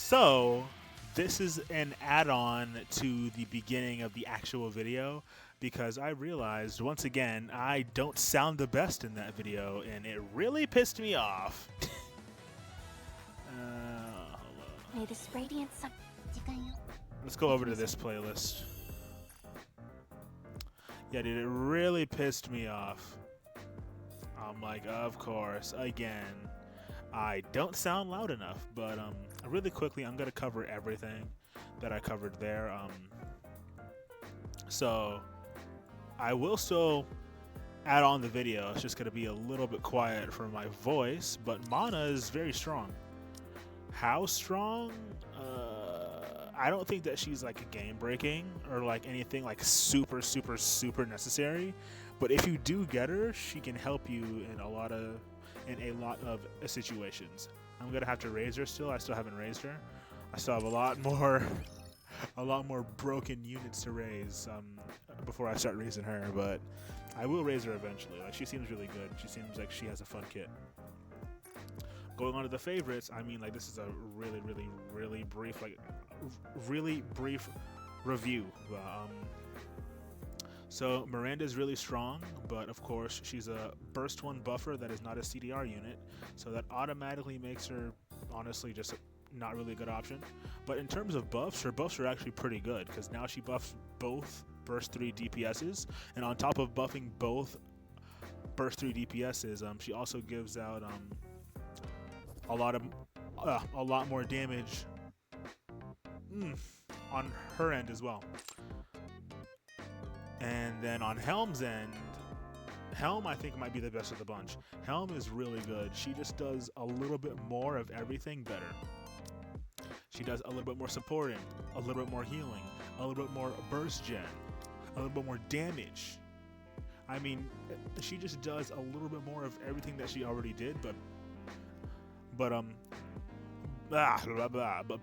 So, this is an add-on to the beginning of the actual video because I realized once again I don't sound the best in that video and it really pissed me off. Hold May this radiant sun. Let's go over to this playlist. Yeah, dude, it really pissed me off. I'm like, of course, again. I don't sound loud enough, but really quickly, I'm gonna cover everything that I covered there. So I will still add on the video. It's just gonna be a little bit quiet for my voice, but Mana is very strong. How strong? I don't think that she's like game breaking or like anything like super necessary. But if you do get her, she can help you in a lot of situations. I'm gonna have to raise her still. I still haven't raised her. I still have a lot more broken units to raise before I start raising her. But I will raise her eventually. Like, she seems really good. She seems like she has a fun kit. Going on to the favorites, I mean, like, this is a really brief review. So Miranda is really strong, but of course she's a burst 1 buffer that is not a CDR unit, so that automatically makes her honestly just not really a good option. But in terms of buffs, her buffs are actually pretty good because now she buffs both burst 3 DPSs, and on top of buffing both burst 3 DPSs, she also gives out a lot more damage on her end as well. And then on Helm's end, Helm I think might be the best of the bunch. Helm is really good. She just does a little bit more of everything better. She does a little bit more supporting, a little bit more healing, a little bit more burst gen, a little bit more damage. I mean, she just does a little bit more of everything that she already did, but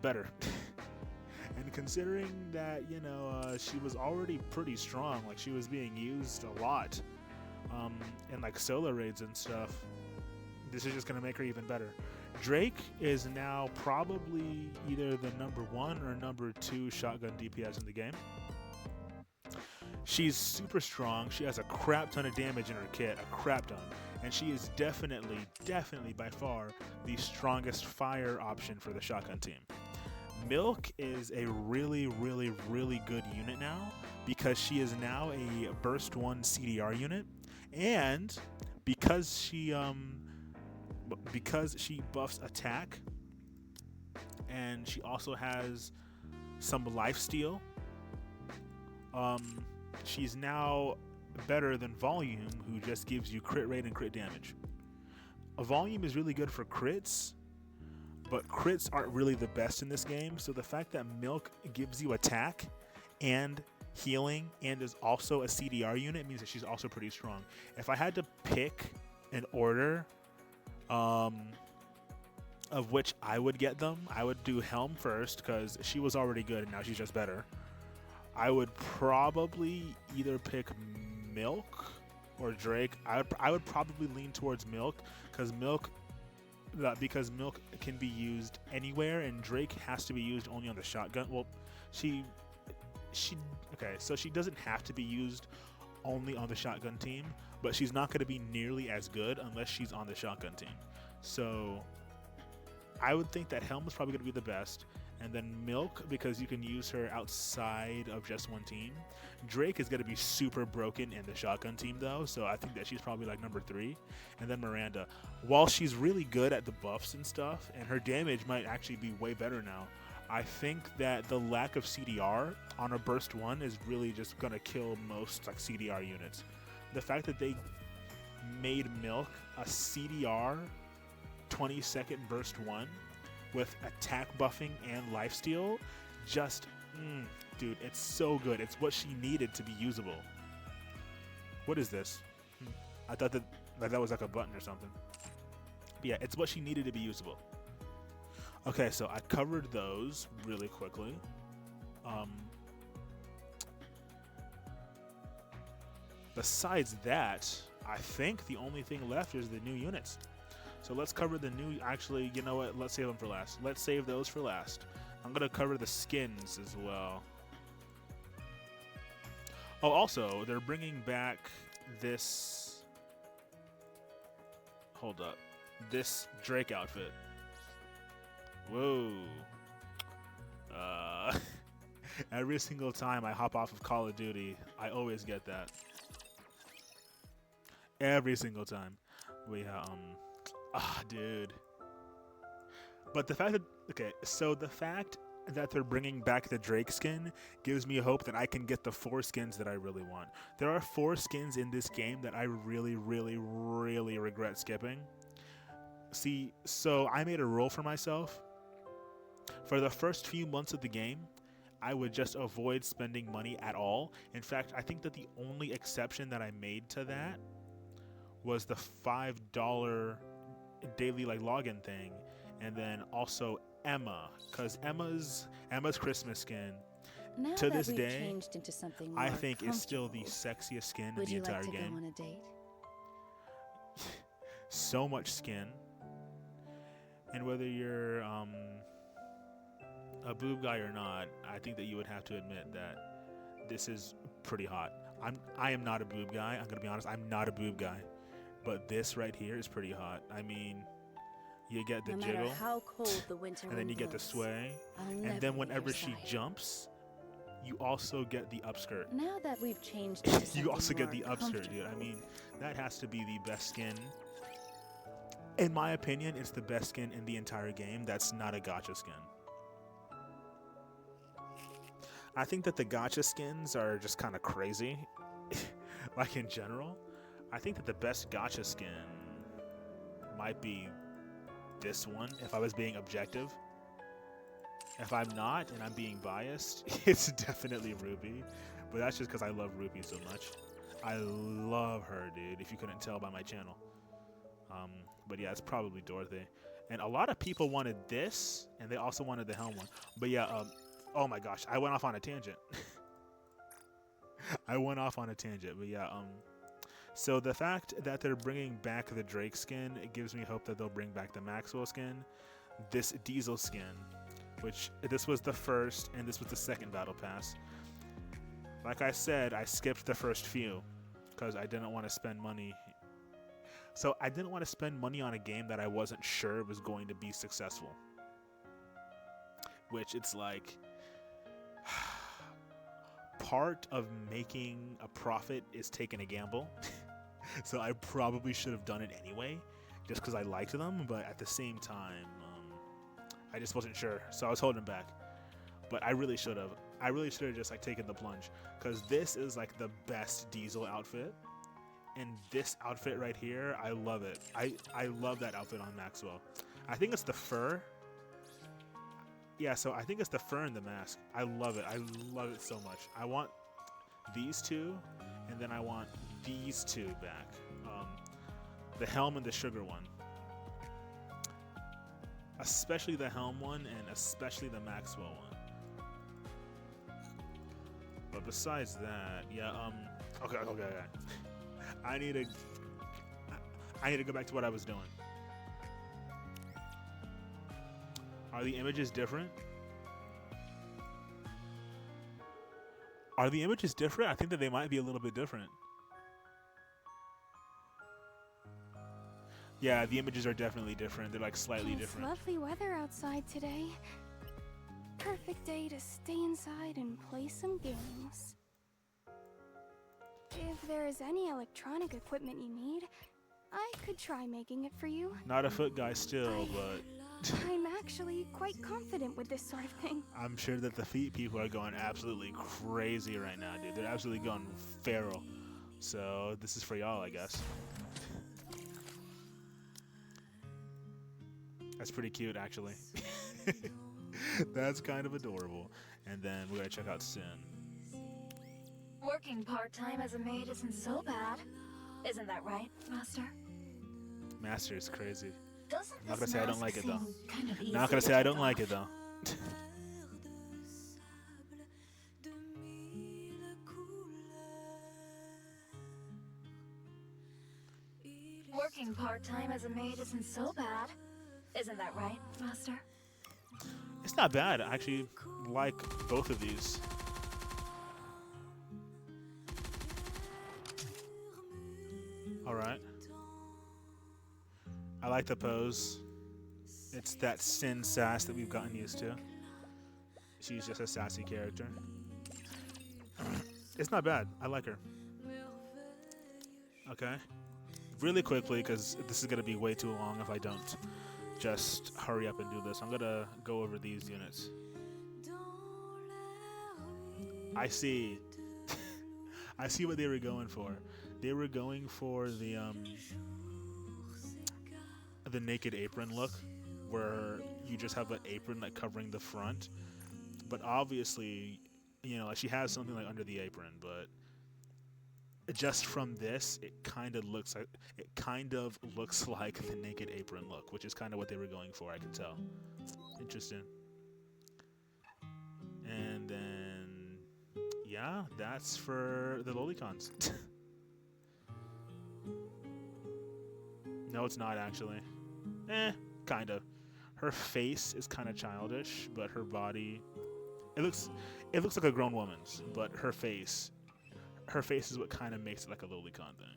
better. And considering that, you know, she was already pretty strong, like she was being used a lot in like solo raids and stuff, this is just gonna make her even better. Drake is now probably either the number 1 or number 2 shotgun DPS in the game. She's super strong. She has a crap ton of damage in her kit, a crap ton. And she is definitely by far the strongest fire option for the shotgun team. Milk is a really good unit now because she is now a burst 1 CDR unit, and because she buffs attack, and she also has some lifesteal. She's now better than Volume, who just gives you crit rate and crit damage. A Volume is really good for crits, but crits aren't really the best in this game, so the fact that Milk gives you attack and healing and is also a CDR unit means that she's also pretty strong. If I had to pick an order of which I would get them, I would do Helm first because she was already good and now she's just better. I would probably either pick Milk or Drake. I would probably lean towards Milk because Milk can be used anywhere, and Drake has to be used only on the shotgun. Well, okay, so she doesn't have to be used only on the shotgun team, but she's not going to be nearly as good unless she's on the shotgun team. So I would think that Helm is probably going to be the best, and then Milk because you can use her outside of just one team. Drake is going to be super broken in the shotgun team though, so I think that she's probably like number 3. And then Miranda, while she's really good at the buffs and stuff, and her damage might actually be way better now, I think that the lack of CDR on a burst 1 is really just going to kill most like CDR units. The fact that they made Milk a CDR 20-second burst 1 with attack buffing and lifesteal, just dude, it's so good. It's what she needed to be usable. What is this? I thought that was like a button or something. But yeah, it's what she needed to be usable. Okay, so I covered those really quickly. Besides that, I think the only thing left is the new units. So let's cover the new. Actually, you know what? Let's save them for last. Let's save those for last. I'm gonna cover the skins as well. Oh, also, they're bringing back this. Hold up, this Drake outfit. Whoa. Every single time I hop off of Call of Duty, I always get that. Every single time. Dude. But the fact that, okay, so the fact that they're bringing back the Drake skin gives me hope that I can get the 4 skins that I really want. There are 4 skins in this game that I really, really, really regret skipping. See, so I made a rule for myself. For the first few months of the game, I would just avoid spending money at all. In fact, I think that the only exception that I made to that was the $5 daily login thing, and then also Emma, because Emma's Christmas skin Now to that this we've day changed into something I more think is still the comfortable, sexiest skin in would the you entire like to game. go on a date? So much skin, and whether you're a boob guy or not, I think that you would have to admit that this is pretty hot. I am not a boob guy. I'm gonna be honest. I'm not a boob guy, but this right here is pretty hot. I mean, you get the No jiggle, matter how cold the winter and then you get the blows, sway, I'll and never then leave whenever your she side. jumps, you also get the upskirt. Now that we've changed into something You also get more the upskirt, dude. I comfortable, mean, that has to be the best skin. In my opinion, it's the best skin in the entire game. That's not a gacha skin. I think that the gacha skins are just kind of crazy. Like in general, I think that the best gacha skin might be this one, if I was being objective. If I'm not, and I'm being biased, it's definitely Ruby. But that's just because I love Ruby so much. I love her, dude, if you couldn't tell by my channel. But yeah, it's probably Dorothy. And a lot of people wanted this, and they also wanted the Helm one. But yeah, oh my gosh, I went off on a tangent. But yeah, so the fact that they're bringing back the Drake skin, it gives me hope that they'll bring back the Maxwell skin, this Diesel skin, which this was the first and this was the second battle pass. Like I said, I skipped the first few because I didn't want to spend money. So I didn't want to spend money on a game that I wasn't sure was going to be successful. Which it's like, part of making a profit is taking a gamble. So I probably should have done it anyway, just because I liked them. But at the same time, I just wasn't sure, so I was holding back. But I really should have. I really should have just taken the plunge, because this is the best Diesel outfit. And this outfit right here, I love it. I love that outfit on Maxwell. I think it's the fur. Yeah, so I think it's the fur and the mask. I love it. I love it so much. I want these two, and then I want these two back. The Helm and the Sugar one. Especially the Helm one, and especially the Maxwell one. But besides that, yeah, okay. I need to go back to what I was doing. Are the images different? Are the images different? I think that they might be a little bit different. Yeah, the images are definitely different. They're slightly different. It's lovely weather outside today. Perfect day to stay inside and play some games. If there is any electronic equipment you need, I could try making it for you. Not a foot guy still, but I'm actually quite confident with this sort of thing. I'm sure that the feet people are going absolutely crazy right now, dude. They're absolutely going feral. So this is for y'all, I guess. That's pretty cute, actually. That's kind of adorable. And then we're gonna check out Sin. Working part-time as a maid isn't so bad. Isn't that right, Master? Master is crazy. Doesn't Not this gonna say I don't mask like it though. seem kind of easy Not gonna to say I take don't like off? it though. Working Working part-time as a maid isn't so bad. Isn't that right, Master? It's not bad. I actually like both of these. Alright. I like the pose. It's that sin sass that we've gotten used to. She's just a sassy character. It's not bad. I like her. Okay. Really quickly, because this is going to be way too long if I don't just hurry up and do this. I'm going to go over these units. I see. I see what they were going for. They were going for the naked apron look, where you just have an apron like covering the front. But obviously, you know, like she has something like under the apron, but just from this, it kind of looks like the naked apron look, which is kind of what they were going for. I can tell. Interesting. And then, yeah, that's for the lolicons. No, it's not actually. Kind of. Her face is kind of childish, but her body, it looks like a grown woman's, but her face is what kind of makes it like a lolicon thing.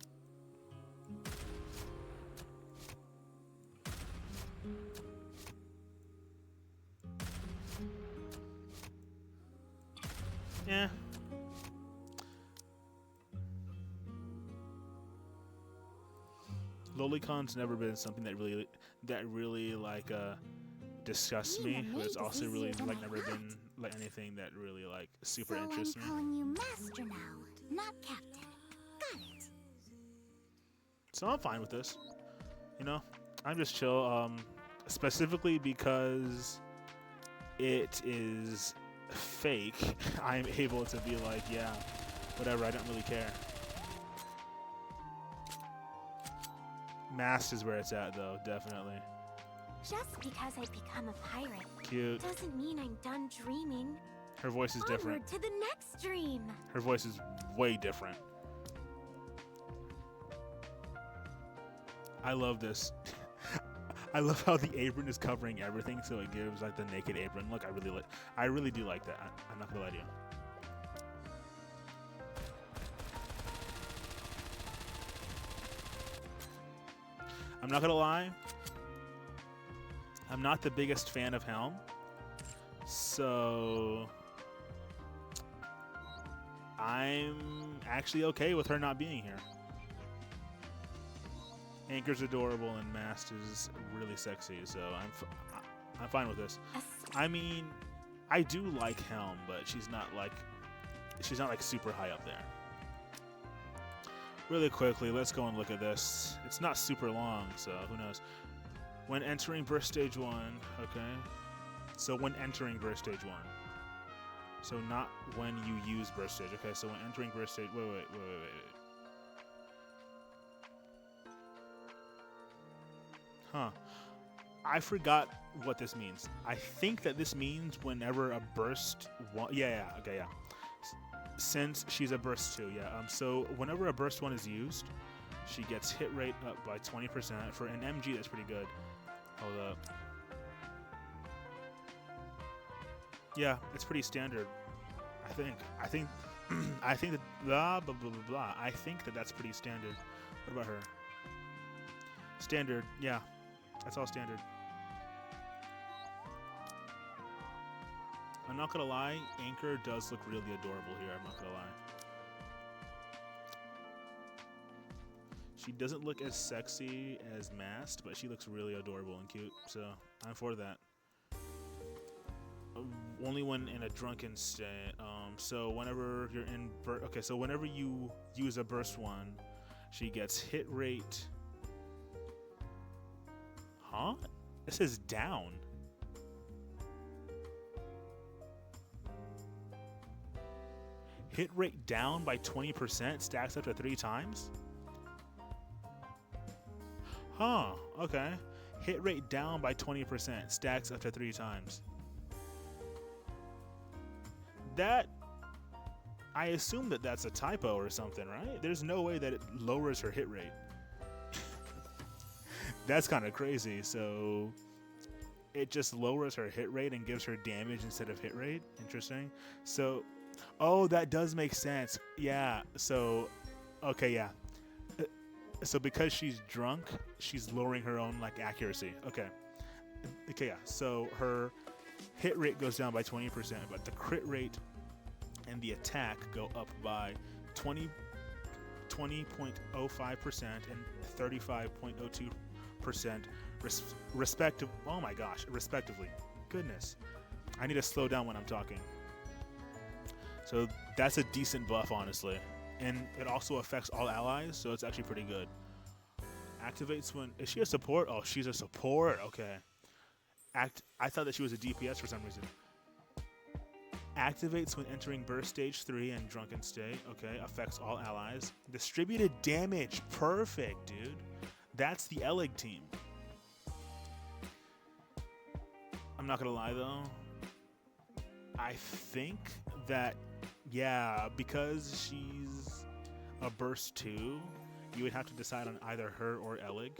Yeah. Lolicons never been something that really like disgusts me, but it's also really like never been like anything that really like super interests me. I'm calling you Master now, not Captain. Got it. So I'm fine with this. You know, I'm just chill. Specifically because it is fake, I'm able to be like, yeah, whatever, I don't really care. Mast is where it's at, though, definitely. Just because I become a pirate Cute. doesn't mean I'm done dreaming. Her voice is different. Onward to the next dream. Her voice is way different. I love this. I love how the apron is covering everything, so it gives like the naked apron look. I really do like that. I'm not gonna lie to you. I'm not gonna lie. I'm not the biggest fan of Helm, so I'm actually okay with her not being here. Anchor's adorable and Mast is really sexy, so I'm fine with this. I mean, I do like Helm, but she's not like super high up there. Really quickly, let's go and look at this. It's not super long, so who knows. When entering burst stage 1, okay. So when entering burst stage 1. So not when you use burst stage. Okay, so when entering burst stage, wait. Huh. I forgot what this means. I think that this means whenever a burst yeah. Since she's a burst 2, yeah. So whenever a burst 1 is used, she gets hit rate up by 20%. For an MG, that's pretty good. Hold up. Yeah, it's pretty standard. I think that blah blah blah blah blah. I think that that's pretty standard. What about her? Standard, yeah. That's all standard. I'm not gonna lie, Anchor does look really adorable here, I'm not gonna lie. She doesn't look as sexy as Mast, but she looks really adorable and cute, so I'm for that. Only when in a drunken state. So whenever you're in so whenever you use a burst 1, she gets hit rate. Huh? It says down. Hit rate down by 20%, stacks up to 3 times? Huh, okay. Hit rate down by 20%, stacks up to 3 times. That, I assume that that's a typo or something, right? There's no way that it lowers her hit rate. That's kind of crazy. So it just lowers her hit rate and gives her damage instead of hit rate. Interesting. So, oh, that does make sense. Yeah. So, okay, yeah. So because she's drunk, she's lowering her own like accuracy. Okay. Okay, yeah. So her hit rate goes down by 20%, but the crit rate and the attack go up by 20.05% and 35.02% respectively. Goodness. I need to slow down when I'm talking. So that's a decent buff, honestly. And it also affects all allies, so it's actually pretty good. Activates when... Is she a support? Oh, she's a support. Okay. I thought that she was a DPS for some reason. Activates when entering burst stage 3 and drunken state. Okay. Affects all allies. Distributed damage. Perfect, dude. That's the Elig team. I'm not gonna lie, though. I think that... Yeah, because she's a burst 2, you would have to decide on either her or Elig.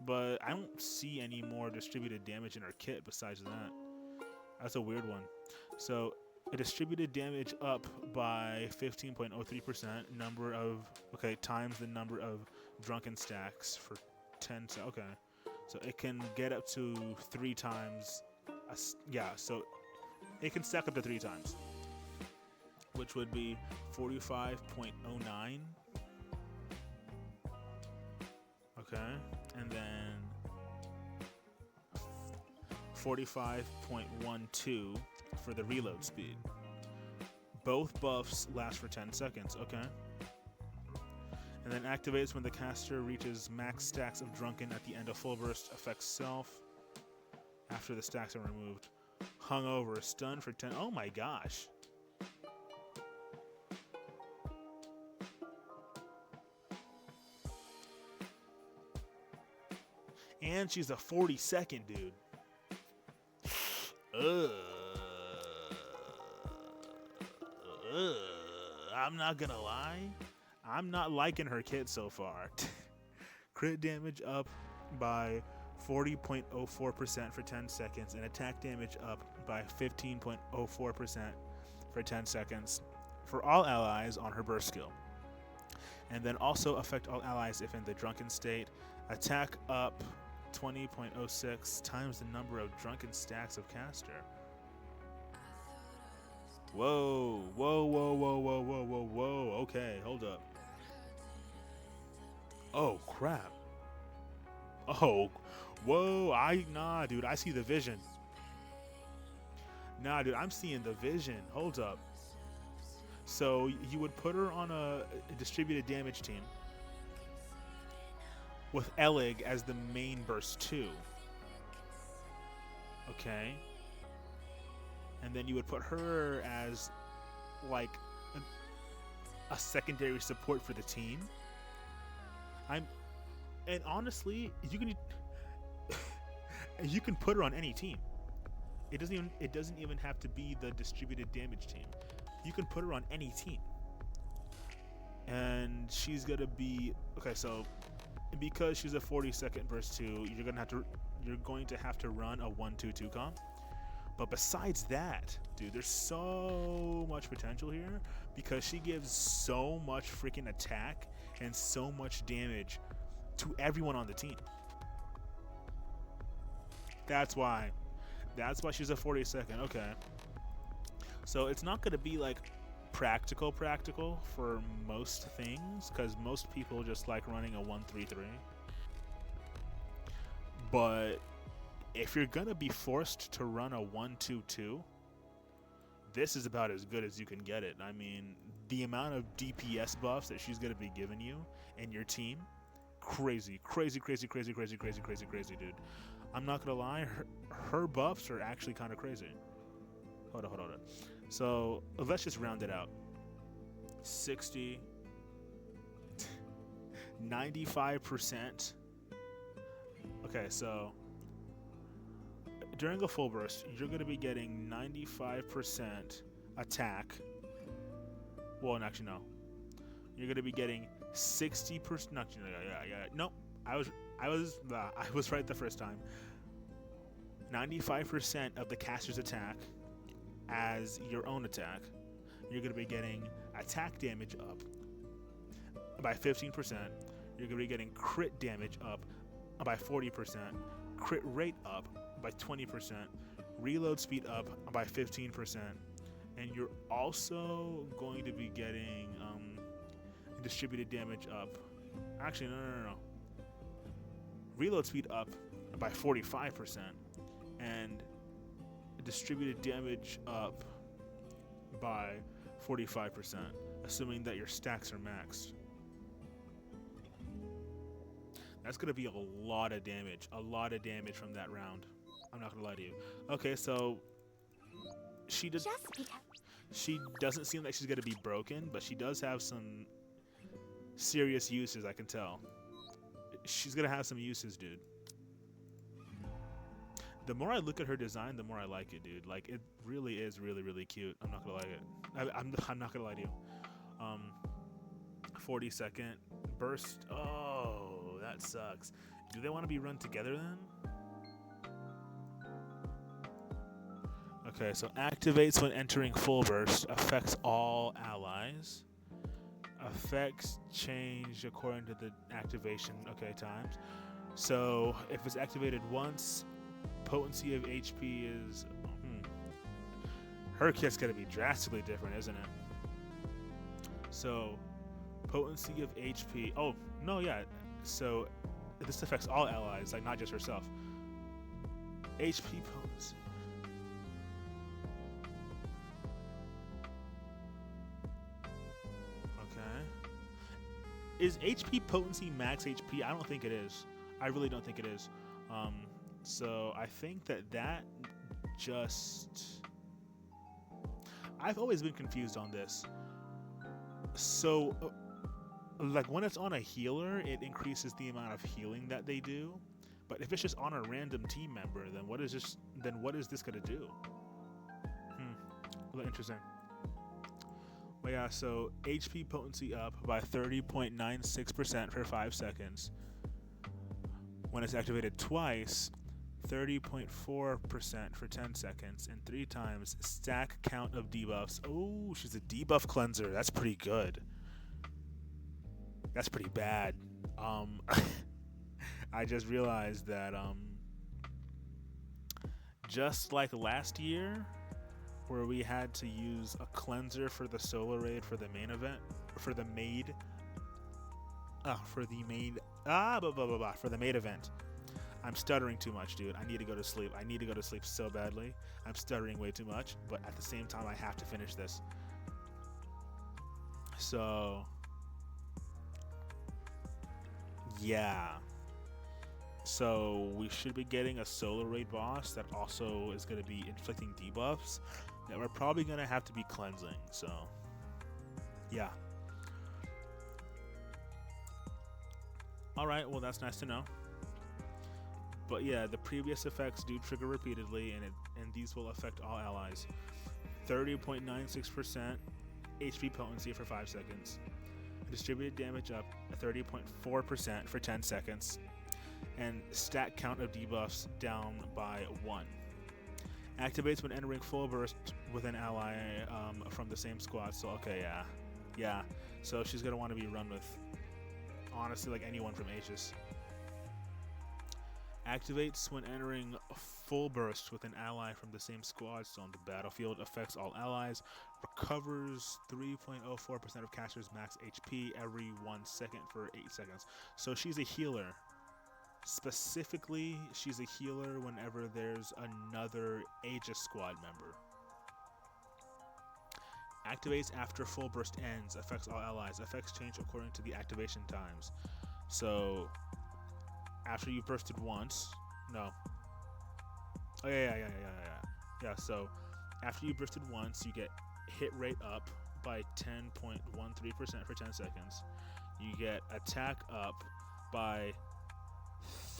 But I don't see any more distributed damage in her kit besides that. That's a weird one. So, a distributed damage up by 15.03%, number of, okay, times the number of drunken stacks for 10, okay. So it can get up to 3 times, yeah, so it can stack up to 3 times. Which would be 45.09. Okay, and then 45.12 for the reload speed. Both buffs last for 10 seconds, okay. And then activates when the caster reaches max stacks of drunken at the end of full burst, affects self after the stacks are removed. Hungover, stun for 10, oh my gosh. And she's a 40-second dude. I'm not gonna lie. I'm not liking her kit so far. Crit damage up by 40.04% for 10 seconds, and attack damage up by 15.04% for 10 seconds for all allies on her burst skill. And then also affect all allies if in the drunken state. Attack up 20.06 times the number of drunken stacks of caster. Whoa, whoa, whoa, whoa, whoa, whoa, whoa, whoa. Okay, hold up. Oh, crap. Oh, whoa, nah, dude, I see the vision. Nah, dude, I'm seeing the vision. Hold up. So you would put her on a distributed damage team with Elig as the main burst 2. Okay. And then you would put her as like a secondary support for the team. And honestly, you can put her on any team. It doesn't even have to be the distributed damage team. You can put her on any team. And she's gonna be okay, so because she's a 40-second burst 2, you're going to have to run a 1-2-2 comp. But besides that, dude, there's so much potential here because she gives so much freaking attack and so much damage to everyone on the team. That's why she's a 40-second. Okay. So it's not going to be like practical for most things because most people just like running a 1-3-3. But if you're going to be forced to run a 1-2-2, this is about as good as you can get it. I mean, the amount of DPS buffs that she's going to be giving you and your team, crazy, dude. I'm not going to lie, her buffs are actually kind of crazy. Hold on. So let's just round it out. 60, 95%. Okay, so during a full burst, you're going to be getting 95% attack. Well, actually, no. You're going to be getting 60%. No, I was right the first time. 95% of the caster's attack as your own attack. You're going to be getting attack damage up by 15%. You're going to be getting crit damage up by 40%. Crit rate up by 20%. Reload speed up by 15%. And you're also going to be getting distributed damage up. Actually, no. Reload speed up by 45%. And distributed damage up by 45%, assuming that your stacks are maxed. That's going to be a lot of damage from that round. I'm not going to lie to you. Okay, so she doesn't seem like she's going to be broken, but she does have some serious uses, I can tell. She's going to have some uses, dude. The more I look at her design, the more I like it, dude. Like, it really is really, really cute. I'm not gonna like it. I'm not gonna lie to you. 40-second burst. Oh, that sucks. Do they want to be run together then? Okay, so activates when entering full burst. Affects all allies. Effects change according to the activation. Okay, times. So if it's activated once, potency of HP is... Her kit's going to be drastically different, isn't it? So, potency of HP... Oh, no, yeah. So, this affects all allies, like not just herself. HP potency. Okay. Is HP potency max HP? I don't think it is. I really don't think it is. So I think that just... I've always been confused on this. So, like when it's on a healer, it increases the amount of healing that they do. But if it's just on a random team member, then what is this gonna do? Well, interesting. But yeah, so HP potency up by 30.96% for 5 seconds. When it's activated twice, 30.4% for 10 seconds, and 3 times stack count of debuffs. Oh, she's a debuff cleanser. That's pretty good. That's pretty bad. I just realized that just like last year, where we had to use a cleanser for the solo raid for the main event, for the maid, for the maid event. I'm stuttering too much, dude. I need to go to sleep. I need to go to sleep so badly. I'm stuttering way too much, but at the same time, I have to finish this. So, yeah. So, we should be getting a solo raid boss that also is going to be inflicting debuffs that we're probably going to have to be cleansing. So, yeah. Alright, well, that's nice to know. But yeah, the previous effects do trigger repeatedly, and these will affect all allies. 30.96% HP potency for 5 seconds. Distributed damage up 30.4% for 10 seconds. And stat count of debuffs down by 1. Activates when entering full burst with an ally from the same squad. So, okay, yeah. So she's going to want to be run with, honestly, like anyone from Aegis. Activates when entering full burst with an ally from the same squad still on the battlefield. Affects all allies. Recovers 3.04% of caster's max HP every 1 second for 8 seconds. So she's a healer. Specifically, she's a healer whenever there's another Aegis squad member. Activates after full burst ends. Affects all allies. Effects change according to the activation times. So... after you bursted once, no. Oh yeah. So after you bursted once, you get hit rate up by 10.13% for 10 seconds. You get attack up by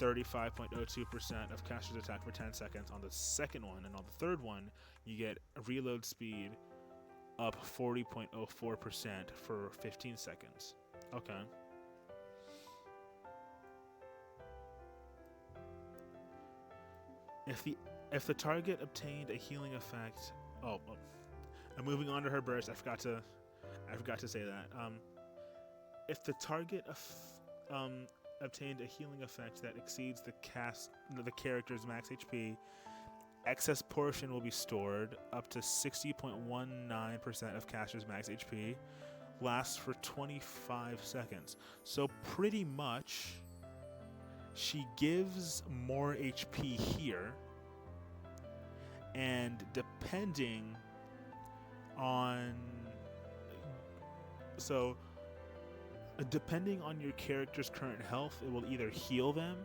35.02% of caster's attack for 10 seconds on the second one, and on the third one, you get reload speed up 40.04% for 15 seconds. Okay. If the target obtained a healing effect, I'm moving on to her burst. I forgot to say that. If the target obtained a healing effect that exceeds the character's max HP, excess portion will be stored up to 60.19% of caster's max HP. Lasts for 25 seconds. So pretty much, she gives more HP here, and depending on your character's current health, it will either heal them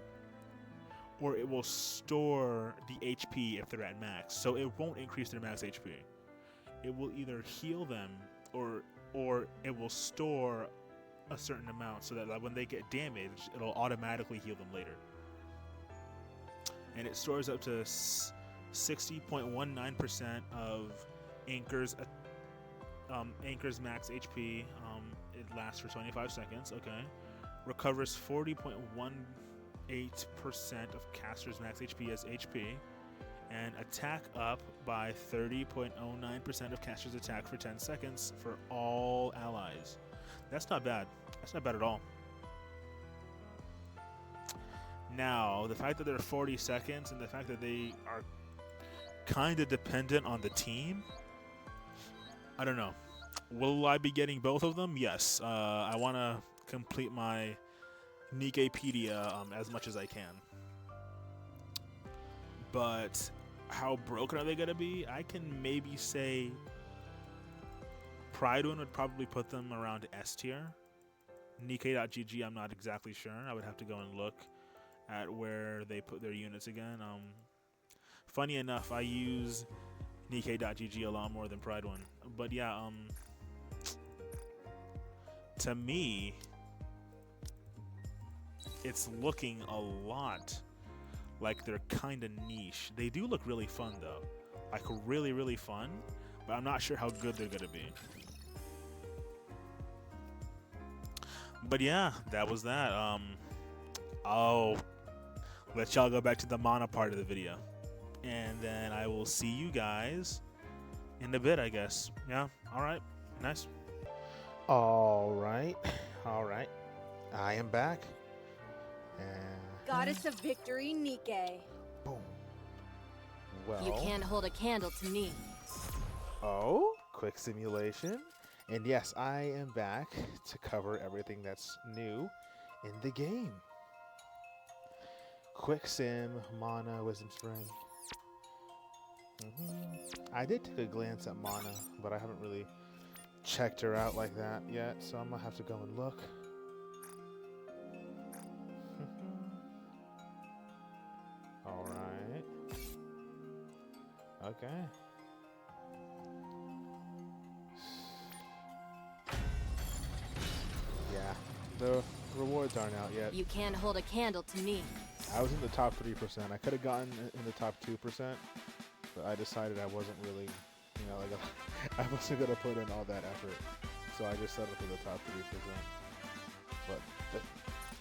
or it will store the HP if they're at max. So it won't increase their max HP. It will either heal them or it will store a certain amount so that when they get damaged, it'll automatically heal them later. And it stores up to 60.19% of Anchor's max HP. It lasts for 25 seconds. Okay. Recovers 40.18% of caster's max HP as HP. And attack up by 30.09% of caster's attack for 10 seconds for all allies. That's not bad. That's not bad at all. Now, the fact that they're 40 seconds and the fact that they are kind of dependent on the team, I don't know. Will I be getting both of them? Yes. I want to complete my Nikkepedia as much as I can. But how broken are they going to be? I can maybe say Pride1 would probably put them around S tier. Nikke.gg, I'm not exactly sure. I would have to go and look at where they put their units again. Funny enough, I use Nikke.gg a lot more than Pride1. But yeah, to me, it's looking a lot like they're kind of niche. They do look really fun though, like really, really fun, but I'm not sure how good they're gonna be. But yeah, that was that. I'll let y'all go back to the mana part of the video, and then I will see you guys in a bit, I guess. Yeah, alright, nice. Alright. I am back. Goddess of Victory, Nikke. Boom. Well. You can't hold a candle to me. Oh, quick simulation. And yes, I am back to cover everything that's new in the game. Quick sim, mana, wisdom spring. I did take a glance at mana, but I haven't really checked her out like that yet, so I'm gonna have to go and look. Alright. Okay. Yeah, the rewards aren't out yet. You can't hold a candle to me. I was in the top 3%. I could have gotten in the top 2%, but I decided I wasn't really, like I wasn't gonna put in all that effort, so I just settled for the top 3%. But the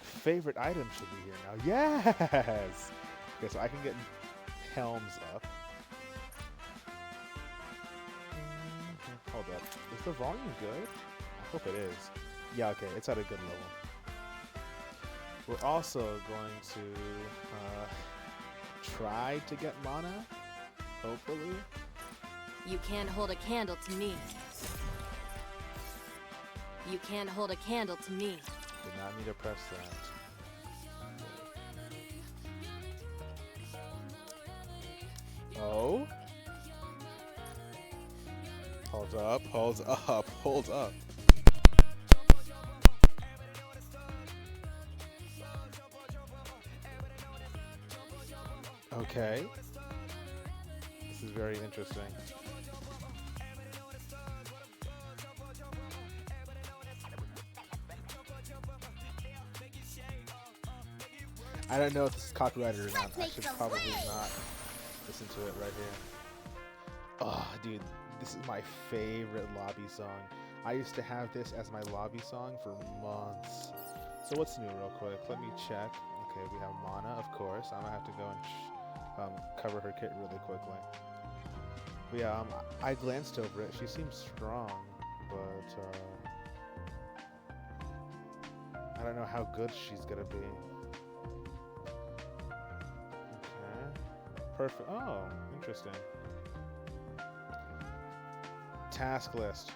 favorite item should be here now. Yes. Okay, so I can get Helms up. Hold up. Is the volume good? I hope it is. Yeah, okay, it's at a good level. We're also going to try to get mana, hopefully. You can't hold a candle to me. You can't hold a candle to me. Did not need to press that. Oh. Hold up, hold up, hold up. Okay. This is very interesting. I don't know if this is copyrighted or not. I should probably not listen to it right here. Oh, dude, this is my favorite lobby song. I used to have this as my lobby song for months. So what's new real quick? Let me check. Okay, we have mana, of course. I'm gonna have to go and cover her kit really quickly. But yeah, I glanced over it. She seems strong, but I don't know how good she's gonna be. Okay, perfect. Oh, interesting. Task list.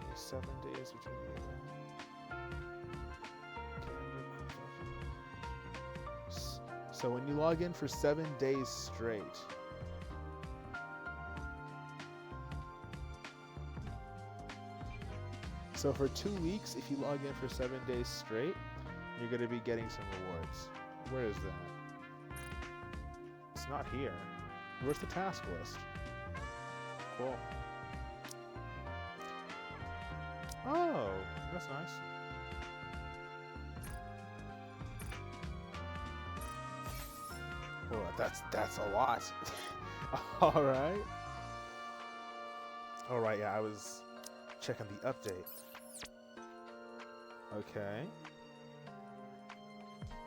Only 7 days between the So when you log in for 7 days straight, so for 2 weeks, if you log in for 7 days straight, you're going to be getting some rewards. Where is that? It's not here. Where's the task list? Cool. Oh, that's nice. Well, that's a lot. All right. All right. Yeah, I was checking the update. Okay.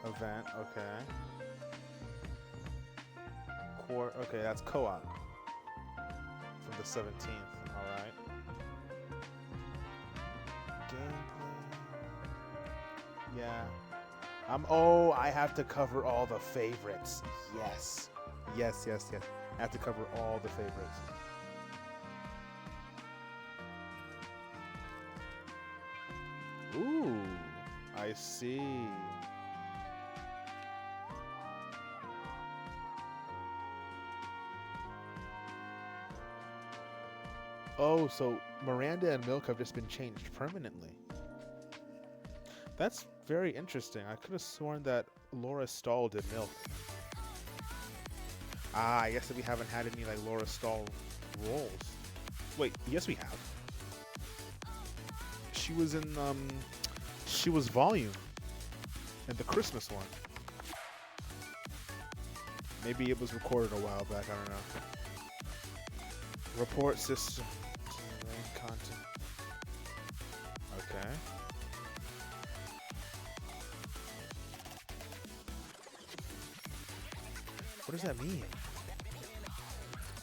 Event. Okay. Core. Okay, that's co-op from the 17th. All right. Gameplay. Yeah. Oh, I have to cover all the favorites. Yes. Yes. I have to cover all the favorites. Ooh, I see. Oh, so Miranda and Milk have just been changed permanently. That's very interesting. I could have sworn that Laura Stahl did Milk. Ah, I guess that we haven't had any like Laura Stahl roles. Wait, yes we have. She was in she was Volume in the Christmas one. Maybe it was recorded a while back, I don't know. Report system. Content. Okay. What does that mean?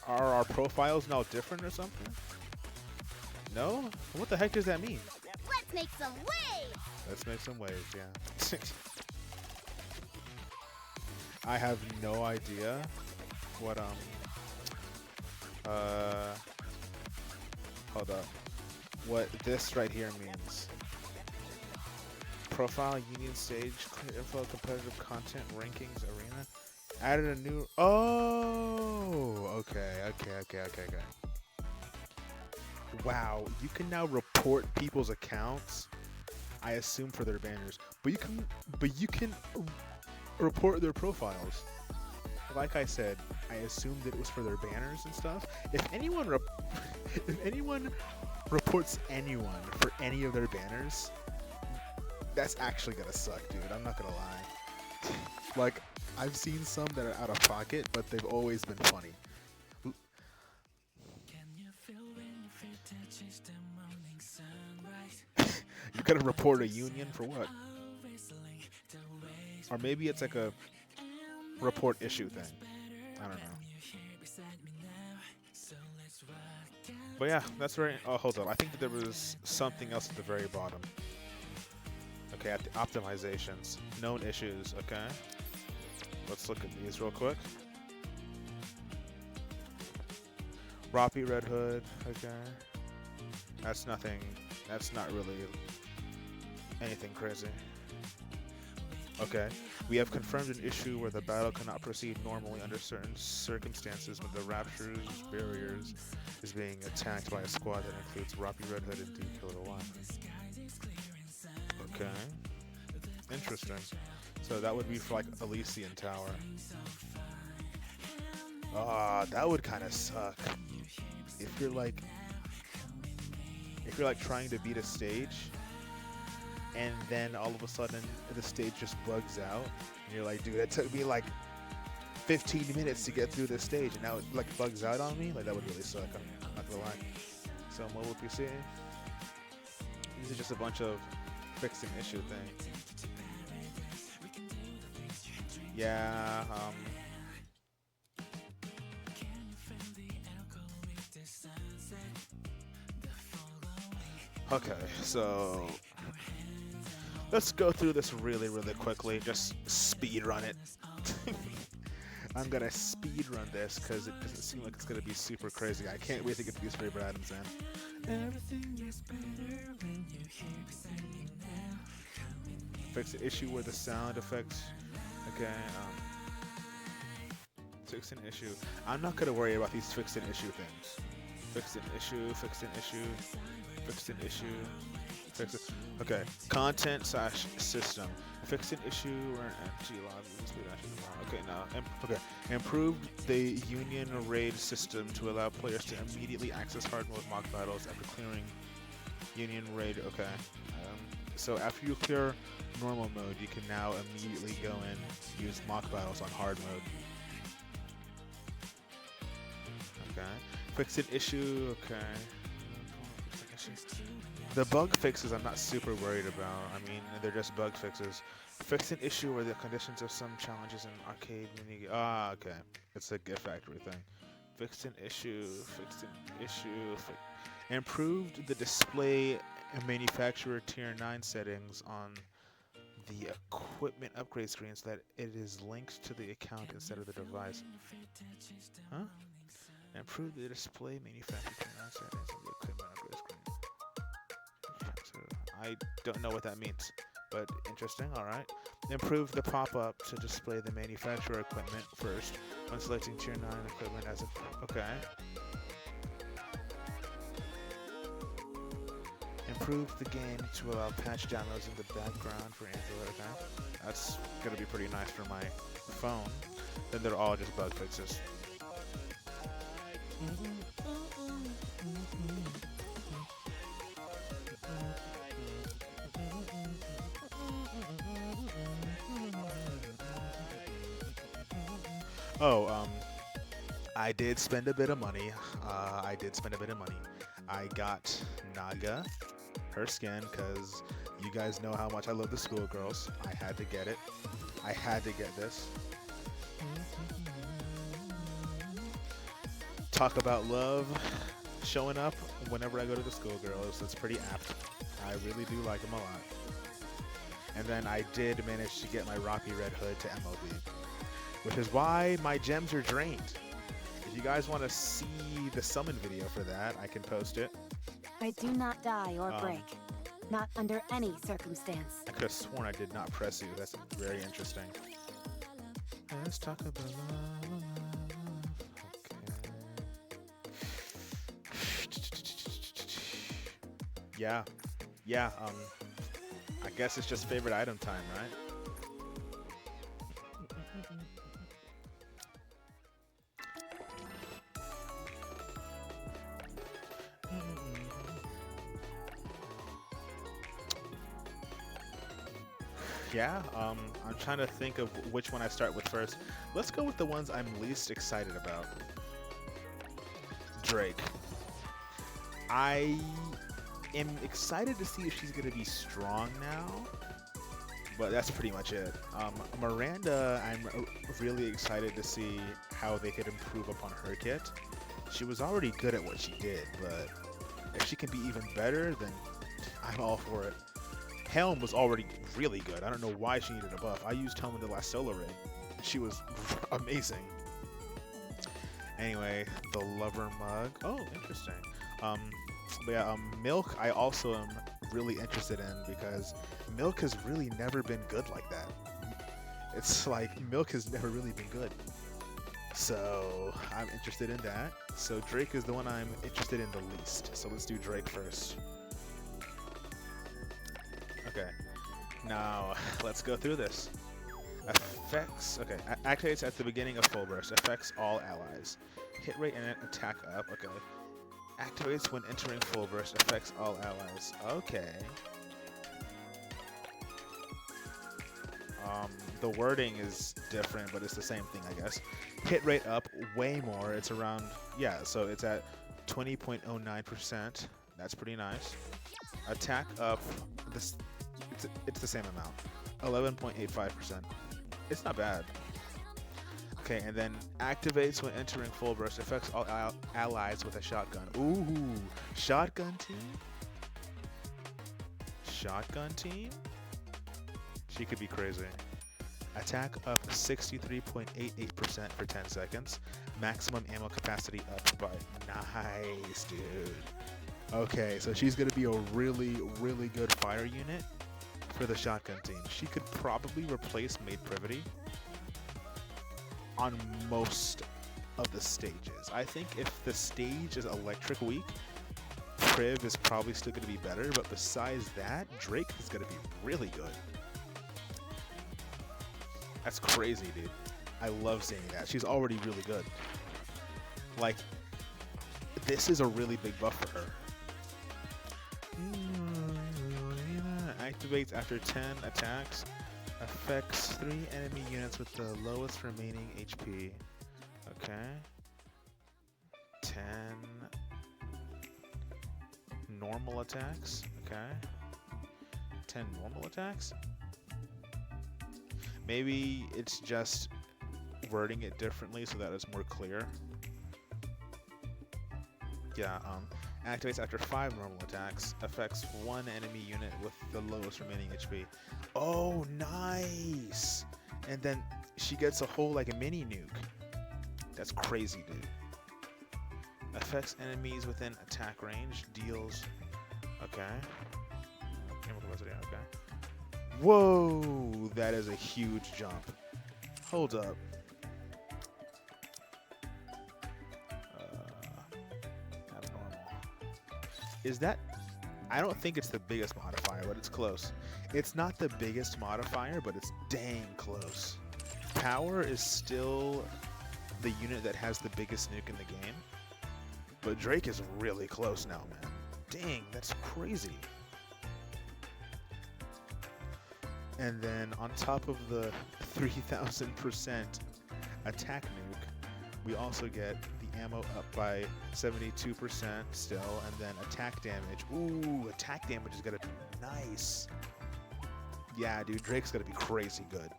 Are our profiles now different or something? No? What the heck does that mean? Let's make some waves! Let's make some waves, yeah. I have no idea what, hold up. What this right here means. Profile, union stage, clear info, competitive content, rankings, arena. Added a new, oh, okay. Wow, you can now report people's accounts, I assume for their banners, but you can report their profiles. Like I said, I assumed it was for their banners and stuff. If anyone reports anyone for any of their banners, that's actually gonna suck, dude. I'm not gonna lie. Like, I've seen some that are out of pocket, but they've always been funny. You gotta report a union for what? Or maybe it's like a report issue thing. I don't know. But yeah, that's very... Oh, hold on. I think that there was something else at the very bottom. Okay, at the optimizations. Known issues, okay. Let's look at these real quick. Roppy Red Hood, okay. That's nothing... That's not really anything crazy. Okay. We have confirmed an issue where the battle cannot proceed normally under certain circumstances when the Rapture's barriers is being attacked by a squad that includes Roppy Red Hood and D-Killer 1. Okay. Interesting. So that would be for like Elysian Tower. Ah, that would kind of suck. If you're like trying to beat a stage and then all of a sudden the stage just bugs out and you're like, dude, it took me like 15 minutes to get through this stage and now it like bugs out on me, like that would really suck. I'm not gonna lie. So mobile PC, these are just a bunch of fix an issue thing. Yeah, okay, so let's go through this really, really quickly. Just speed run it. I'm gonna speed run this because it doesn't seem like it's gonna be super crazy. I can't wait to get these favorite items in. Everything is better when you hear fix the issue where the sound effects. Okay. Fix an issue. I'm not gonna worry about these fix an issue things. Fix an issue. Fix an issue. Fix an issue. Fix it. Okay. Content / system. Fix an issue or an empty lobby. Okay, now. Okay. Improved the Union raid system to allow players to immediately access hard mode mock battles after clearing Union raid. Okay. So after you clear normal mode, you can now immediately go in use mock battles on hard mode. Okay. Fix an issue. Okay. The bug fixes I'm not super worried about. I mean, they're just bug fixes. Fix an issue where the conditions of some challenges in arcade mini. Okay. It's a gift factory thing. Fix an issue. Fix an issue. Improved the display and manufacturer tier 9 settings on the equipment upgrade screen so that it is linked to the account instead of the device. Huh? Improve the display manufacturer tier 9 settings on the equipment upgrade screen. I don't know what that means, but interesting. Alright. Improve the pop-up to display the manufacturer equipment first when selecting tier 9 equipment as a... Okay. Improve the game to allow patch downloads in the background for Android. Okay. That's gonna be pretty nice for my phone. Then they're all just bug fixes. Oh, I did spend a bit of money. I got Naga, her skin, because you guys know how much I love the schoolgirls. I had to get it. I had to get this. Talk about love showing up whenever I go to the schoolgirls. It's pretty apt. I really do like them a lot. And then I did manage to get my Rocky Red Hood to MLB, which is why my gems are drained. If you guys want to see the summon video for that, I can post it. I do not die or break. Not under any circumstance. I could have sworn I did not press you. That's very interesting. Let's talk about love. Okay. Yeah, I guess it's just favorite item time, right? Yeah, I'm trying to think of which one I start with first. Let's go with the ones I'm least excited about. Drake. I am excited to see if she's going to be strong now, but that's pretty much it. Miranda, I'm really excited to see how they could improve upon her kit. She was already good at what she did, but if she can be even better, then I'm all for it. Helm was already really good. I don't know why she needed a buff. I used Helm in the last solo raid. She was amazing. Anyway, the lover mug. Oh, interesting. But yeah, Milk I also am really interested in because Milk has really never been good like that. It's like Milk has never really been good. So I'm interested in that. So Drake is the one I'm interested in the least. So let's do Drake first. Okay, now let's go through this. Effects, okay, activates at the beginning of full burst, affects all allies. Hit rate and attack up, okay. Activates when entering full burst, affects all allies, okay. The wording is different, but it's the same thing, I guess. Hit rate up way more, it's around, yeah, so it's at 20.09%, that's pretty nice. Attack up, this It's the same amount, 11.85%. It's not bad. Okay, and then activates when entering full burst. Affects all allies with a shotgun. Ooh, shotgun team. Shotgun team. She could be crazy. Attack up 63.88% for 10 seconds. Maximum ammo capacity up by. Nice, dude. Okay, so she's going to be a really, really good fire unit for the shotgun team. She could probably replace Maid Privity on most of the stages. I think if the stage is electric weak, Priv is probably still going to be better, but besides that, Drake is going to be really good. That's crazy, dude. I love seeing that. She's already really good. Like, this is a really big buff for her. Activates after 10 attacks. Affects 3 enemy units with the lowest remaining HP. Okay. 10 normal attacks. Okay. 10 normal attacks? Maybe it's just wording it differently so that it's more clear. Yeah, activates after 5 normal attacks. Affects 1 enemy unit with the lowest remaining HP. Oh, nice! And then she gets a whole, like, a mini nuke. That's crazy, dude. Affects enemies within attack range. Deals. Okay. Okay. Whoa! That is a huge jump. Hold up. Abnormal. Is that... I don't think it's the biggest modifier, but it's close. It's not the biggest modifier, but it's dang close. Power is still the unit that has the biggest nuke in the game, but Drake is really close now, man. Dang, that's crazy. And then on top of the 3,000% attack nuke, we also get the ammo up by 72% still, and then attack damage. Ooh, attack damage is gonna be nice. Yeah, dude, Drake's gonna be crazy good.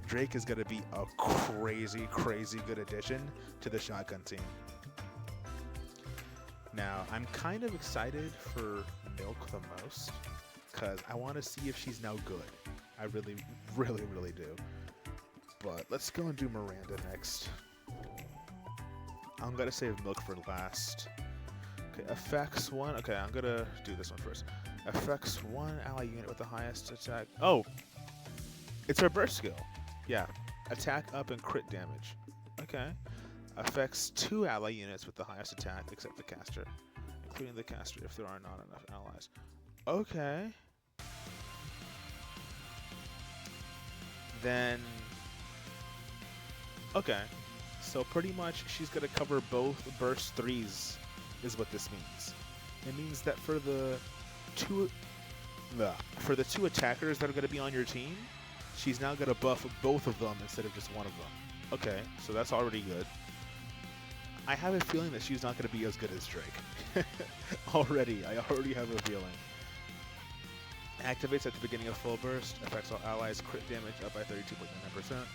Drake is gonna be a crazy, crazy good addition to the shotgun team. Now, I'm kind of excited for Milk the most, because I want to see if she's now good. I really, really, really do. But let's go and do Miranda next. I'm going to save Milk for last. Okay, affects 1. Okay, I'm going to do this one first. Affects 1 ally unit with the highest attack. Oh! It's her burst skill. Yeah. Attack up and crit damage. Okay. Affects 2 ally units with the highest attack except the caster, including the caster if there are not enough allies. Okay. Then... Okay. So pretty much she's going to cover both burst 3s is what this means. It means that for the two attackers that are going to be on your team, she's now going to buff both of them instead of just one of them. Okay, so that's already good. I have a feeling that she's not going to be as good as Drake. I already have a feeling. Activates at the beginning of full burst. Affects all allies. Crit damage up by 32.9%. Okay.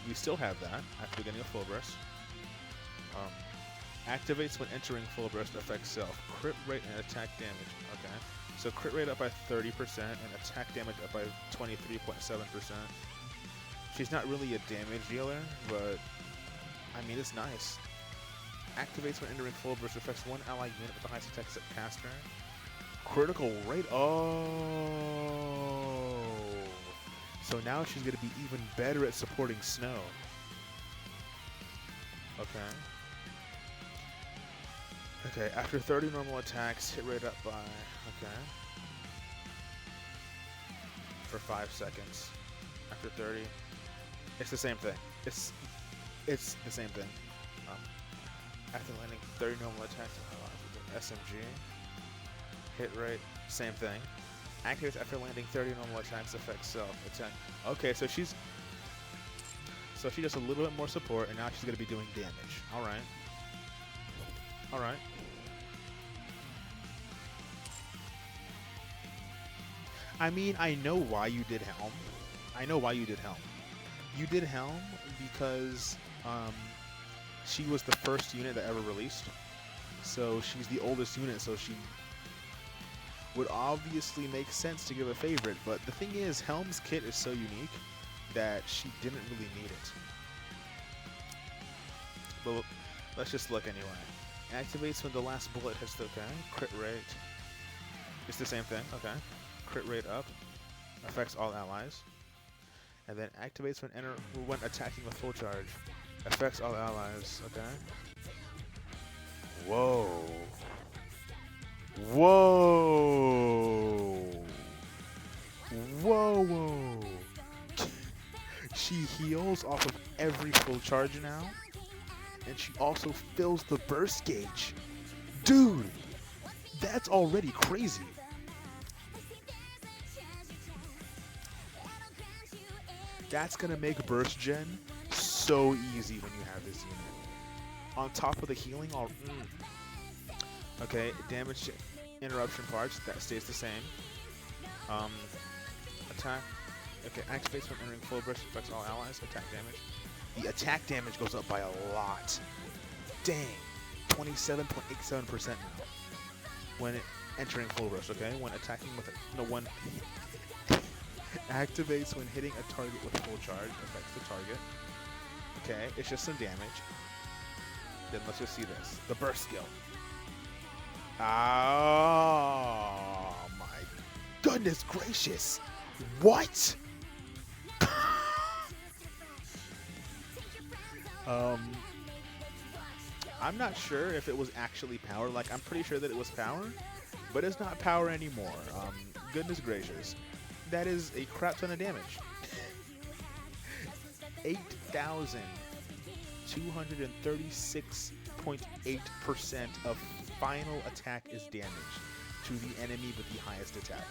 We still have that at the beginning of full burst. Activates when entering full burst. Affects self. Crit rate and attack damage. Okay. So crit rate up by 30% and attack damage up by 23.7%. She's not really a damage dealer, but I mean, it's nice. Activates when entering full burst. Affects 1 ally unit with the highest attack except caster. Critical rate. Oh. So now she's going to be even better at supporting snow. Okay. Okay, after 30 normal attacks, hit rate up by... Okay. For 5 seconds. After 30. It's the same thing. It's the same thing. After landing 30 normal attacks with an SMG, hit rate, same thing. Activates after landing 30 normal attacks, affects self attack. Okay, so she does a little bit more support, and now she's going to be doing damage. All right. All right. I mean, I know why you did Helm. I know why you did Helm. You did Helm because she was the first unit that ever released. So she's the oldest unit, so she would obviously make sense to give a favorite. But the thing is, Helm's kit is so unique that she didn't really need it. But let's just look anyway. Activates when the last bullet hits the crit rate. It's the same thing, okay. Crit rate up. Affects all allies. And then activates when attacking with full charge. Affects all allies, okay. Whoa. Whoa. Whoa, whoa. She heals off of every full charge now. And she also fills the burst gauge. Dude, that's already crazy. That's gonna make burst gen so easy when you have this unit. On top of the healing, okay, damage interruption parts, that stays the same. Attack, okay, activates when entering full burst, affects all allies, attack damage. The attack damage goes up by a lot. Dang, 27.87% now. When entering full burst, okay? When attacking with when activates when hitting a target with full charge, affects the target. Okay, it's just some damage. Then let's just see this. The burst skill. Oh my goodness gracious. What? I'm not sure if it was actually power. Like, I'm pretty sure that it was power, but it's not power anymore. Goodness gracious. That is a crap ton of damage. 8,236.8% of final attack is damage to the enemy with the highest attack.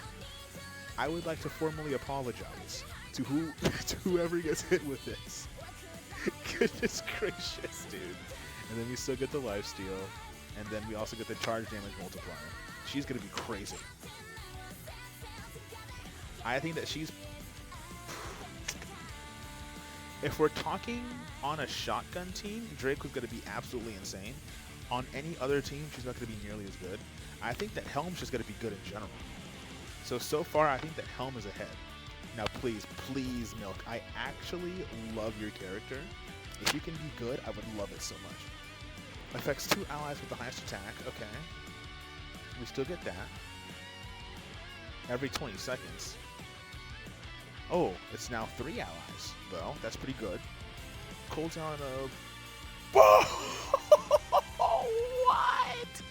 I would like to formally apologize to whoever gets hit with this. Goodness gracious, dude. And then we still get the lifesteal, and then we also get the charge damage multiplier. She's gonna be crazy. I think that she's... If we're talking on a shotgun team, Drake was gonna be absolutely insane. On any other team, she's not gonna be nearly as good. I think that Helm's just gonna be good in general. So far, I think that Helm is ahead. Now, please, please, Milk. I actually love your character. If you can be good, I would love it so much. Affects 2 allies with the highest attack. Okay. We still get that. Every 20 seconds. Oh, it's now 3 allies, though. That's pretty good. Cooldown of... Whoa! What?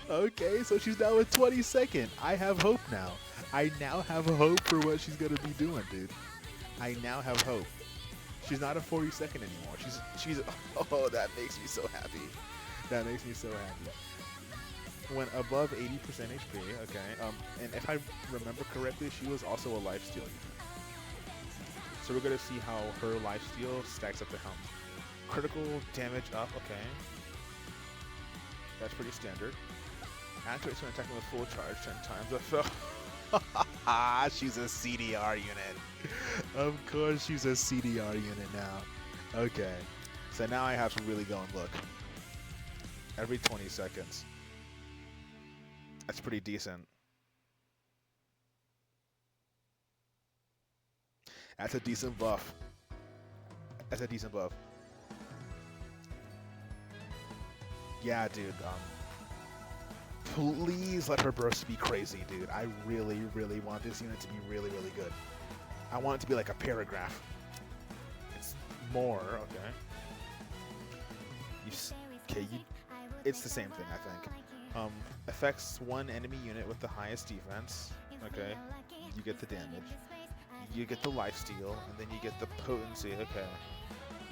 Okay, so she's now at 22nd. I have hope now. I now have hope for what she's going to be doing, dude. I now have hope. She's not a 42nd anymore. She's oh, that makes me so happy. That makes me so happy. When above 80% HP, okay. And if I remember correctly, she was also a lifesteal unit. So we're gonna see how her lifesteal stacks up to Helm. Critical damage up, okay. That's pretty standard. Activates when attacking with full charge 10 times. She's a CDR unit. Of course she's a CDR unit now. Okay. So now I have to really go and look. Every 20 seconds. That's pretty decent. That's a decent buff. That's a decent buff. Yeah, dude. Please let her burst be crazy, dude. I really, really want this unit to be really, really good. I want it to be like a paragraph. It's more, okay. It's the same thing, I think. Affects 1 enemy unit with the highest defense. Okay. You get the damage. You get the lifesteal, and then you get the potency. Okay.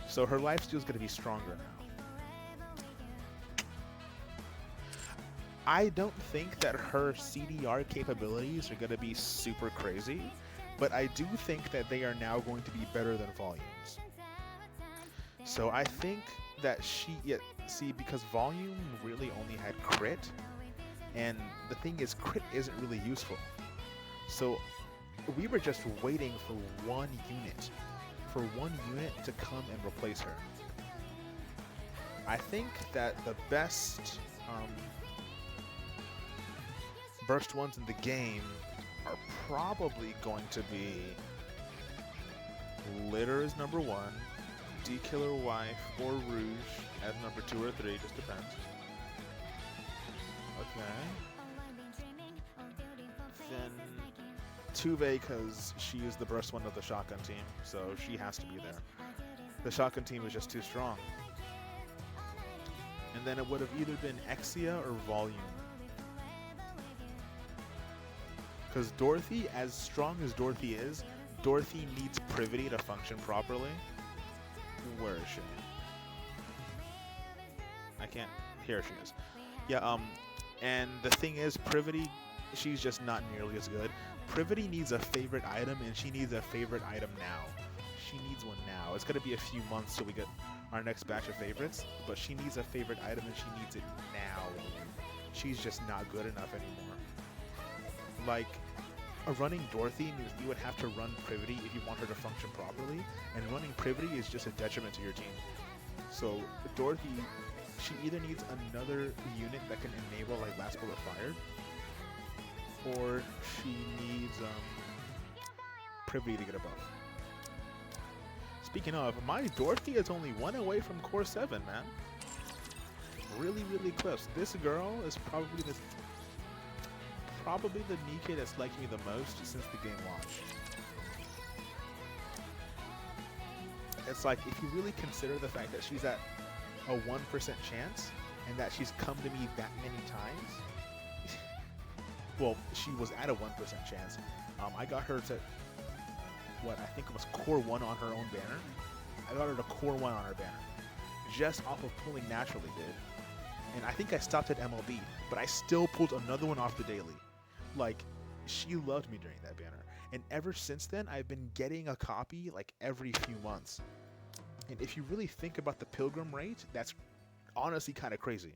So her lifesteal is going to be stronger now. I don't think that her CDR capabilities are going to be super crazy, but I do think that they are now going to be better than volumes. So I think that because volume really only had crit, and the thing is, crit isn't really useful. So we were just waiting for one unit to come and replace her. I think that the best burst ones in the game are probably going to be Litter as number 1, D-Killer Wife or Rouge as number 2 or 3, just depends. Okay. Then Tuve, because she is the burst one of the shotgun team, so she has to be there. The shotgun team is just too strong. And then it would have either been Exia or Volume. Because Dorothy, as strong as Dorothy is, Dorothy needs Privity to function properly. Where is she? I can't. Here she is. Yeah, and the thing is, Privity, she's just not nearly as good. Privity needs a favorite item, and she needs a favorite item now. She needs one now. It's gonna be a few months till we get our next batch of favorites, but she needs a favorite item, and she needs it now. She's just not good enough anymore. Like, running Dorothy means you would have to run Privity if you want her to function properly, and running Privity is just a detriment to your team. So Dorothy, she either needs another unit that can enable like Last Bullet Fired, or she needs Privity to get a buff. Speaking of, my Dorothy is only 1 away from Core 7, man. Really, really close. This girl is probably the Nikke that's liked me the most since the game launched. It's like, if you really consider the fact that she's at a 1% chance and that she's come to me that many times, well, she was at a 1% chance. I got her to, what, I think it was Core 1 on her own banner. I got her to Core 1 on her banner. Just off of pulling naturally, dude. And I think I stopped at MLB, but I still pulled another one off the daily. Like, she loved me during that banner. And ever since then, I've been getting a copy like every few months. And if you really think about the pilgrim rate, that's honestly kind of crazy.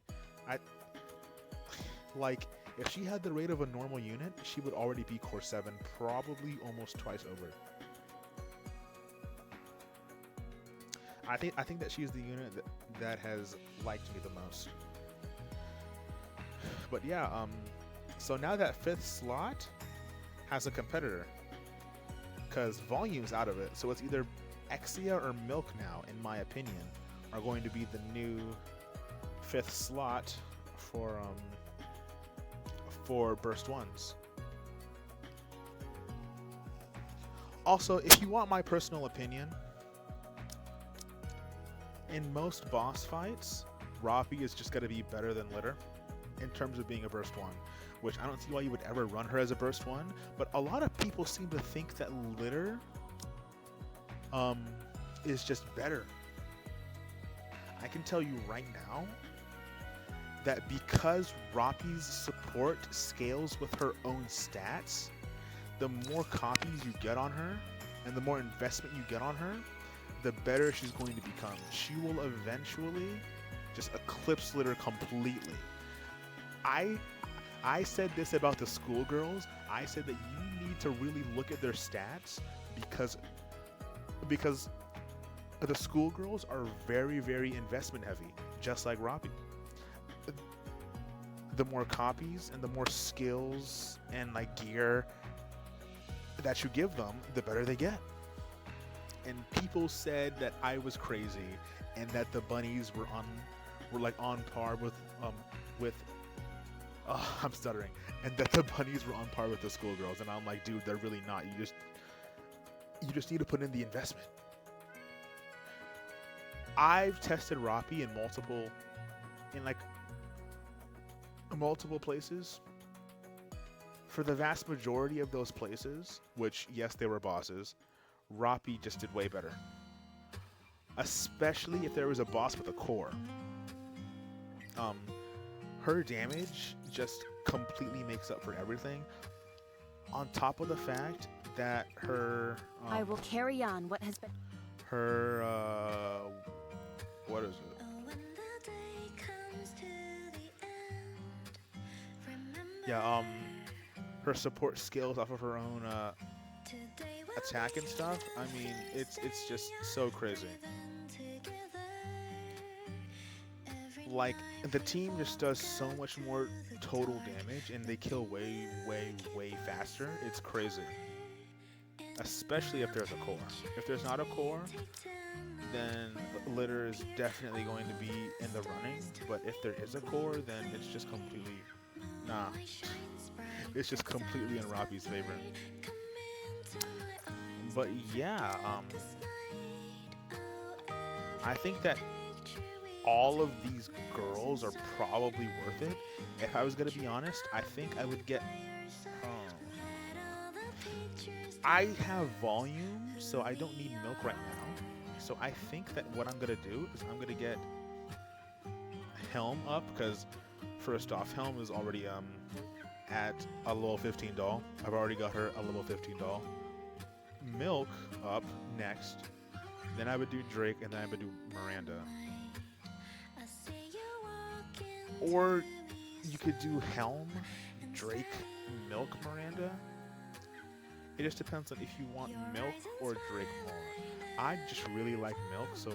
Like, if she had the rate of a normal unit, she would already be Core 7, probably almost twice over. I think that she's the unit that has liked me the most. But yeah, so now that 5th slot has a competitor, because Volume's out of it, so it's either Exia or Milk now, in my opinion, are going to be the new 5th slot for burst ones. Also, if you want my personal opinion, in most boss fights, Roppy is just going to be better than Litter in terms of being a burst 1, which I don't see why you would ever run her as a burst 1, but a lot of people seem to think that Litter is just better. I can tell you right now that because Roppy's support scales with her own stats, the more copies you get on her and the more investment you get on her, the better she's going to become. She will eventually just eclipse Litter completely. I said this about the schoolgirls. I said that you need to really look at their stats because the schoolgirls are very, very investment heavy, just like Roppy. The more copies and the more skills and like gear that you give them, the better they get. And people said that I was crazy and that the bunnies were like on par with I'm stuttering, and that the bunnies were on par with the schoolgirls, and I'm like, dude, they're really not. You just need to put in the investment. I've tested Roppy in multiple places. For the vast majority of those places, which yes, they were bosses, Roppy just did way better. Especially if there was a boss with a core. Her damage just completely makes up for everything. On top of the fact that her I will carry on what has been. Her what is it? Yeah, her support skills off of her own attack and stuff, I mean, it's just so crazy. Like, the team just does so much more total damage, and they kill way, way, way faster. It's crazy. Especially if there's a core. If there's not a core, then litter is definitely going to be in the running. But if there is a core, then it's just completely... Nah. It's just completely in Robbie's favor. But yeah, I think that all of these girls are probably worth it. If I was gonna be honest, I think I would get... I have volume, so I don't need milk right now. So I think that what I'm gonna do is I'm gonna get Helm up, because first off, Helm is already at a level 15 doll. I've already got her a level 15 doll. Milk up next. Then I would do Drake, and then I would do Miranda. Or you could do Helm, Drake, Milk, Miranda. It just depends on if you want Milk or Drake more. I just really like Milk, so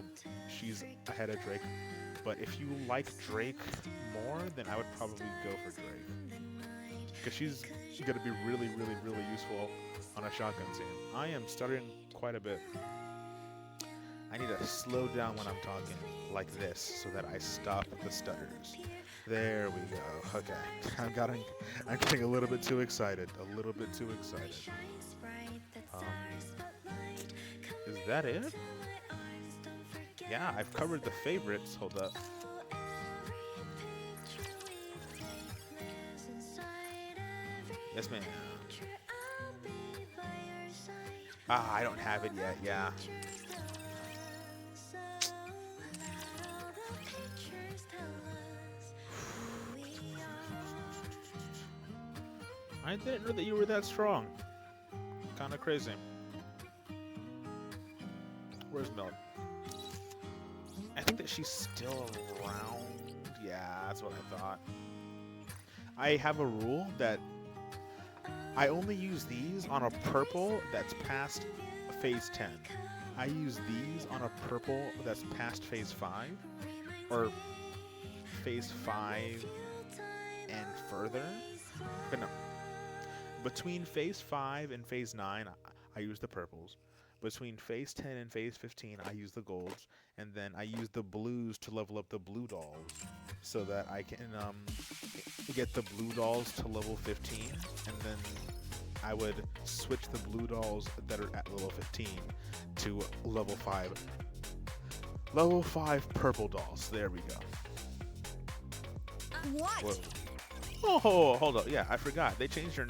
she's ahead of Drake. But if you like Drake more, then I would probably go for Drake. Because she's going to be really, really, really useful on a shotgun scene. I am stuttering quite a bit. I need to slow down when I'm talking, like this, so that I stop the stutters. There we go. Okay. I'm getting a little bit too excited. A little bit too excited. Is that it? Yeah, I've covered the favorites. Hold up. Yes, ma'am. Ah, I don't have it yet. Yeah. I didn't know that you were that strong. Kind of crazy. Where's Milk? I think that she's still around. Yeah, that's what I thought. I have a rule that I only use these on a purple that's past phase 10. I use these on a purple that's past phase 5. Or phase 5 and further. But no. Between phase 5 and phase 9, I use the purples. Between phase 10 and phase 15, I use the golds. And then I use the blues to level up the blue dolls, so that I can get the blue dolls to level 15. And then I would switch the blue dolls that are at level 15 to level 5. Level 5 purple dolls. There we go. What? Whoa. Oh, hold up. Yeah, I forgot. They changed her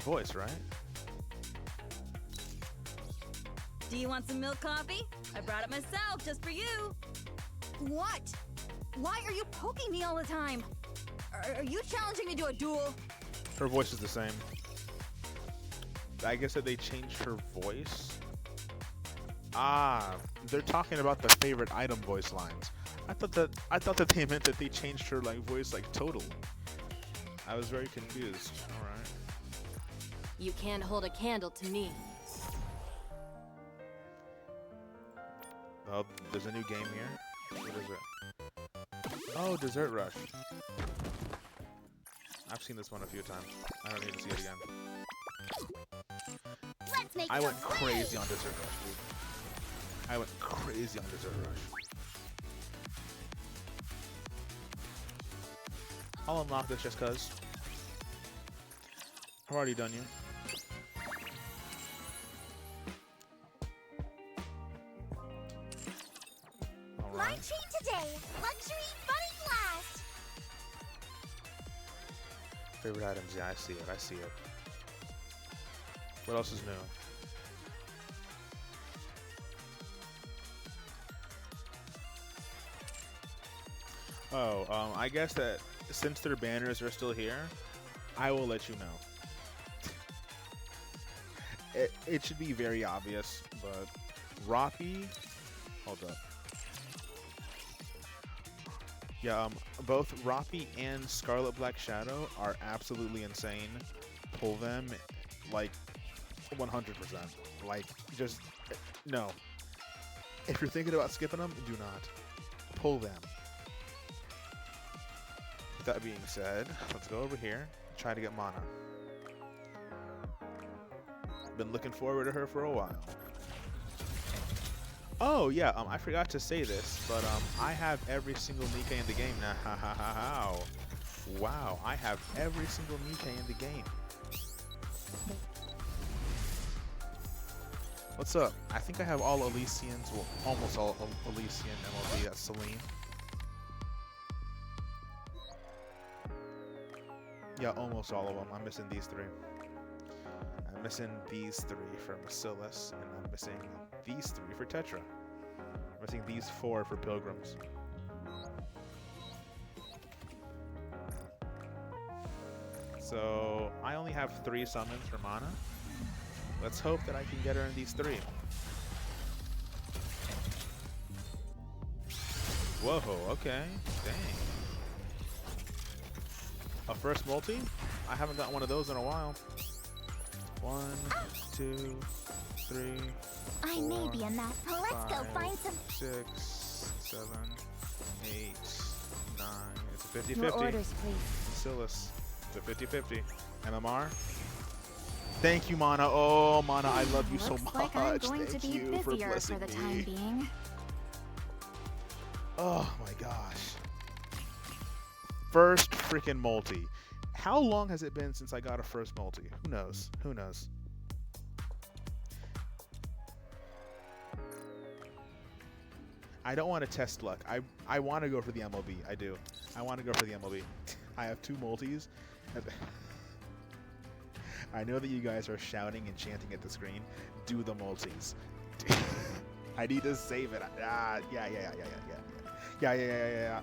voice, right? Do you want some milk coffee? I brought it myself just for you. What? Why are you poking me all the time? Are you challenging me to a duel? Her voice is the same. I guess that they changed her voice. Ah, they're talking about the favorite item voice lines. I thought that they meant that they changed her voice totally. I was very confused. All right. You can't hold a candle to me. Oh, there's a new game here. What is it? Oh, Dessert Rush. I've seen this one a few times. I don't need to see it again. Let's make I some went crazy on Dessert Rush, dude. I went crazy on Dessert Rush. I'll unlock this just cause. I've already done you. Alright. Launching today. Luxury Bunny Blast. Favorite items, yeah, I see it, I see it. What else is new? Oh, I guess that since their banners are still here, I will let you know. It should be very obvious, but Roppy, hold up. Yeah, both Roppy and Scarlet Black Shadow are absolutely insane. Pull them 100%. Like, just no. If you're thinking about skipping them, do not. Pull them. With that being said, let's go over here. Try to get Mana. Been looking forward to her for a while. Oh yeah, I forgot to say this, but I have every single Nikke in the game now. Wow, I have every single Nikke in the game. What's up? I think I have all Elysians, well, almost all Elysian MLB. That's Celine. Yeah, almost all of them. I'm missing these three. I'm missing these three for Bacillus, and I'm missing these three for Tetra. I'm missing these four for Pilgrims. So I only have 3 summons for Mana. Let's hope that I can get her in these 3. Whoa, okay, dang. A first multi? I haven't got one of those in a while. 1, 2, 3, I 4, may be a mess, so let's go 5, find some. 6, 7, 8, 9. It's a Your 50-50. orders, please. Bacillus. It's a 50-50. MMR. Thank you, Mana. Oh, Mana, I love you so Looks much. like I'm going Thank to be you for busier blessing for the me. time being. Oh my gosh. First freaking multi. How long has it been since I got a first multi? Who knows? Who knows? I don't want to test luck. I want to go for the MLB. I do. I want to go for the MLB. I have 2 multis. I know that you guys are shouting and chanting at the screen. Do the multis. I need to save it. Yeah.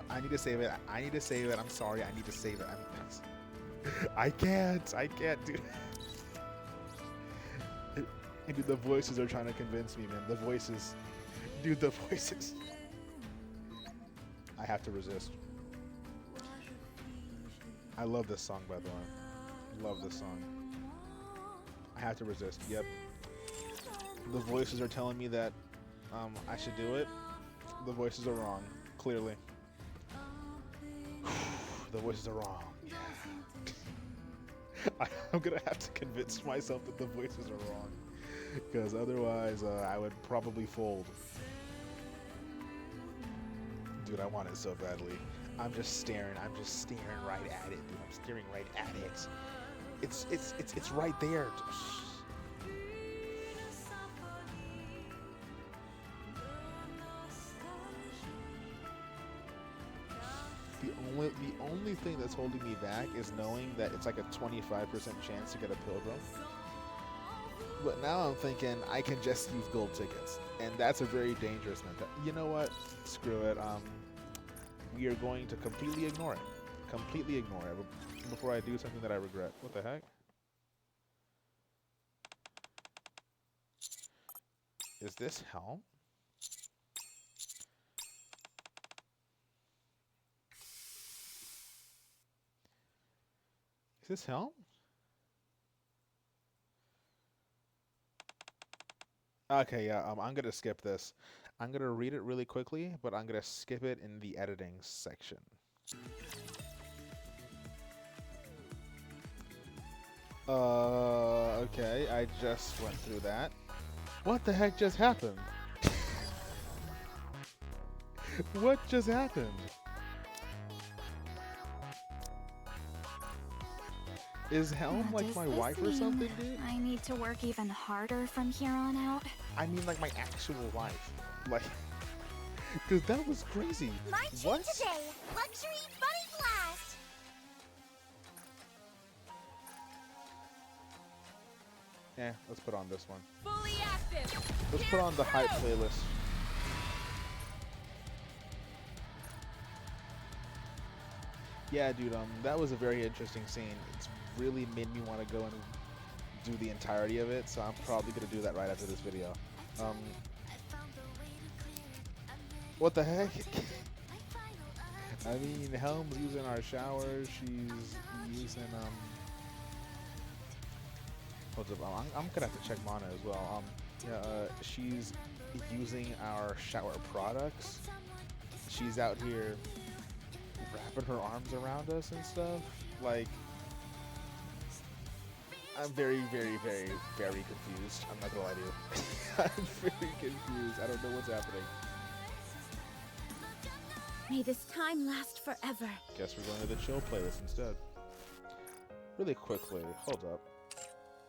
I need to save it. I need to save it. I'm sorry. I need to save it. I can't, dude. And dude, the voices are trying to convince me, man. The voices. Dude, the voices. I have to resist. I love this song, by the way. Love this song. I have to resist. Yep. The voices are telling me that I should do it. The voices are wrong. Clearly. The voices are wrong. Yeah. I'm gonna have to convince myself that the voices are wrong, because otherwise I would probably fold. Dude, I want it so badly. I'm just staring right at it, dude. I'm staring right at it. It's right there. The only thing that's holding me back is knowing that it's like a 25% chance to get a Pilgrim. But now I'm thinking I can just use gold tickets, and that's a very dangerous method. You know what? Screw it. We are going to completely ignore it. Completely ignore it before I do something that I regret. What the heck? Is this Helm? Is this Helm? Okay, yeah, I'm gonna skip this. I'm gonna read it really quickly, but I'm gonna skip it in the editing section. Okay, I just went through that. What the heck just happened? What just happened? Is Helm What like does my this wife or mean? something, dude? I need to work even harder from here on out. I mean like my actual wife. Like, because that was crazy. My What? today, luxury bunny blast. Yeah, let's put on this one. Fully active. Let's put on the hype playlist. Yeah, dude, that was a very interesting scene. It's really made me want to go and do the entirety of it, so I'm probably gonna do that right after this video. What the heck? I mean, Helm's using our shower. She's using what's up? I'm gonna have to check Mana as well. she's using our shower products. She's out here wrapping her arms around us and stuff. Like, I'm very, very, very, very confused. I'm not gonna lie to you. I'm very confused. I don't know what's happening. May this time last forever. Guess we're going to the chill playlist instead. Really quickly, hold up.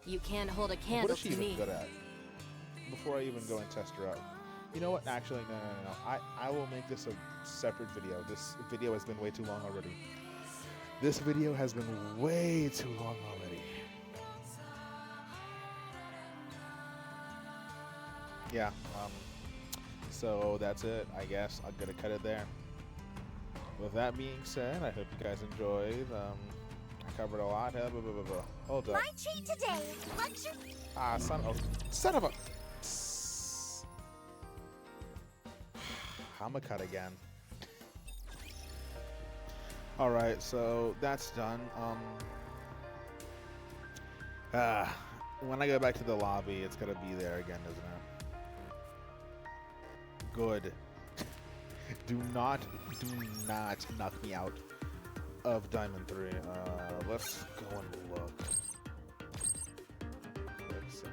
You can't hold a What candle is she to even me. good at? Before I even go and test her out. You know what? Actually, no. I will make this a separate video. This video has been way too long already. This video has been way too long already. Yeah, so that's it, I guess. I'm gonna cut it there. With that being said, I hope you guys enjoyed. I covered a lot. Hold up. My treat today. Lecture. Ah, son of a. I'm gonna cut again. All right, so that's done. When I go back to the lobby, it's gonna be there again, isn't it? Good. Do not knock me out of Diamond 3. Let's go and look. Let's see.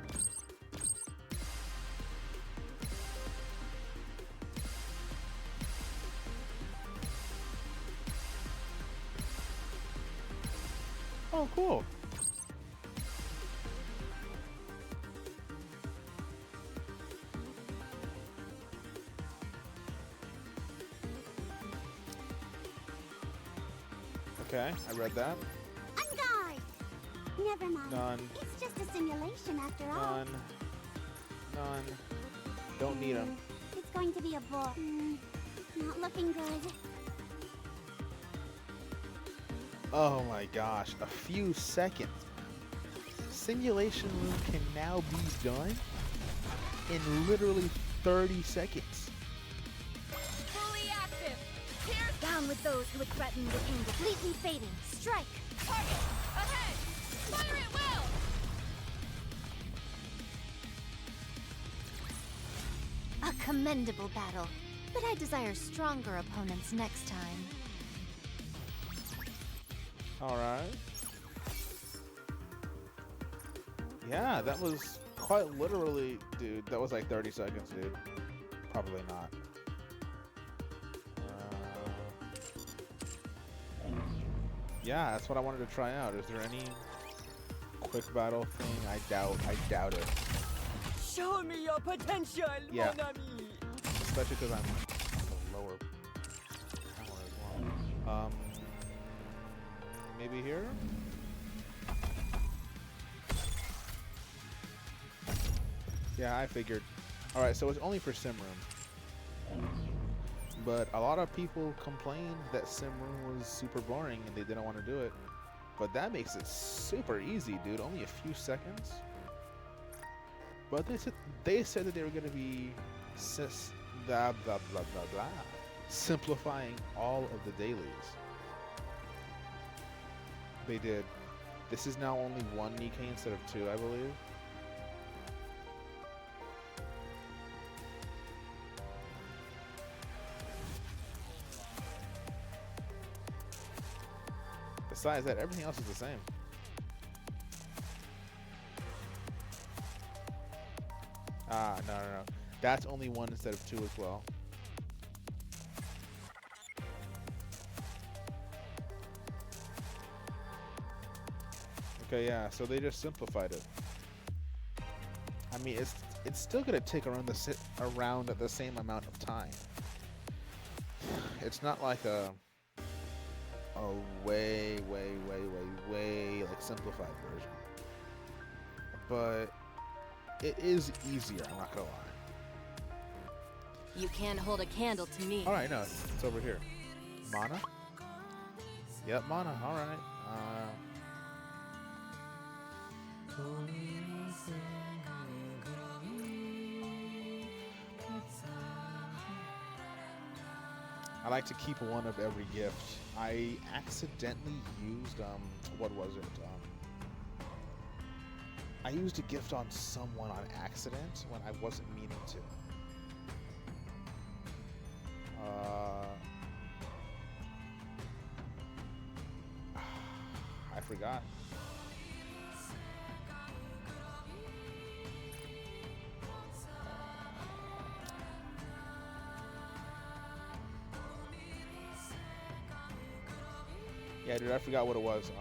Oh, cool. Okay, I read that. Unguard. Never mind. None. It's just a simulation after all. None. Don't need them. It's going to be a bore. Not looking good. Oh my gosh, a few seconds. Simulation room can now be done in literally 30 seconds. Fully active. Here's Down with those who would threaten the king. Completely fading. Strike. target. Ahead. Fire it well. A commendable battle, but I desire stronger opponents next time. Alright. Yeah, that was quite literally, dude, that was like 30 seconds, dude. Probably not. Yeah, that's what I wanted to try out. Is there any quick battle thing? I doubt it. Show me your potential, Yeah. mon ami. Especially because I'm the lower power as well. Maybe here? Yeah, I figured. Alright, so it's only for sim room. But a lot of people complained that sim room was super boring and they didn't want to do it. But that makes it super easy, dude. Only a few seconds. But they said that they were going to be simplifying all of the dailies. They did. This is now only one Nikke instead of two, I believe. Besides that, everything else is the same. Ah, no. That's only one instead of two as well. Okay, yeah, so they just simplified it. I mean, it's still gonna take around the same amount of time. It's not like a way like simplified version, but it is easier. I'm not gonna lie. You can't hold a candle to me. All right, no, it's over here. Mana. Yep, mana. All right. I like to keep one of every gift. I accidentally used what was it? I used a gift on someone on accident when I wasn't meaning to. I forgot. Yeah, dude, I forgot what it was.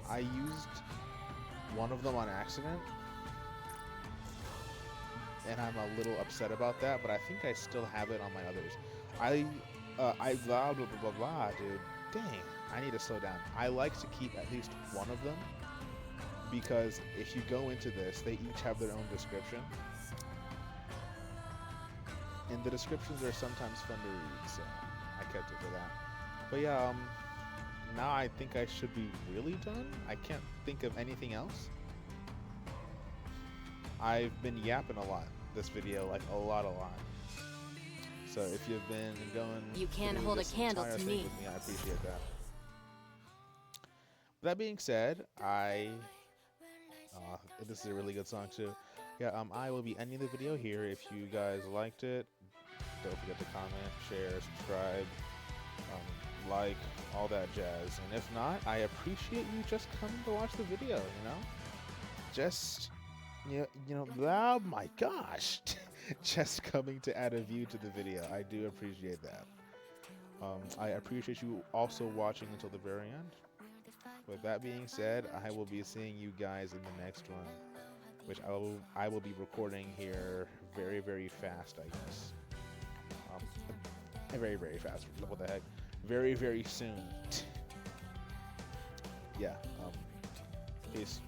I used one of them on accident, and I'm a little upset about that, but I think I still have it on my others. I blah, blah, blah, blah, blah, dude. Dang, I need to slow down. I like to keep at least one of them, because if you go into this, they each have their own description. And the descriptions are sometimes fun to read, so I kept it for that. But yeah, now I think I should be really done. I can't think of anything else. I've been yapping a lot this video, like a lot. So if you've been going You can't through hold a this candle entire to thing me. with me, I appreciate that. That being said, this is a really good song too. Yeah, I will be ending the video here. If you guys liked it, don't forget to comment, share, subscribe, like, all that jazz. And if not, I appreciate you just coming to watch the video, you know? Just, you know, oh my gosh. Just coming to add a view to the video. I do appreciate that. I appreciate you also watching until the very end. With that being said, I will be seeing you guys in the next one, which I will be recording here very, very fast, I guess. Very, very fast. What the heck? Very, very soon. Yeah. Peace.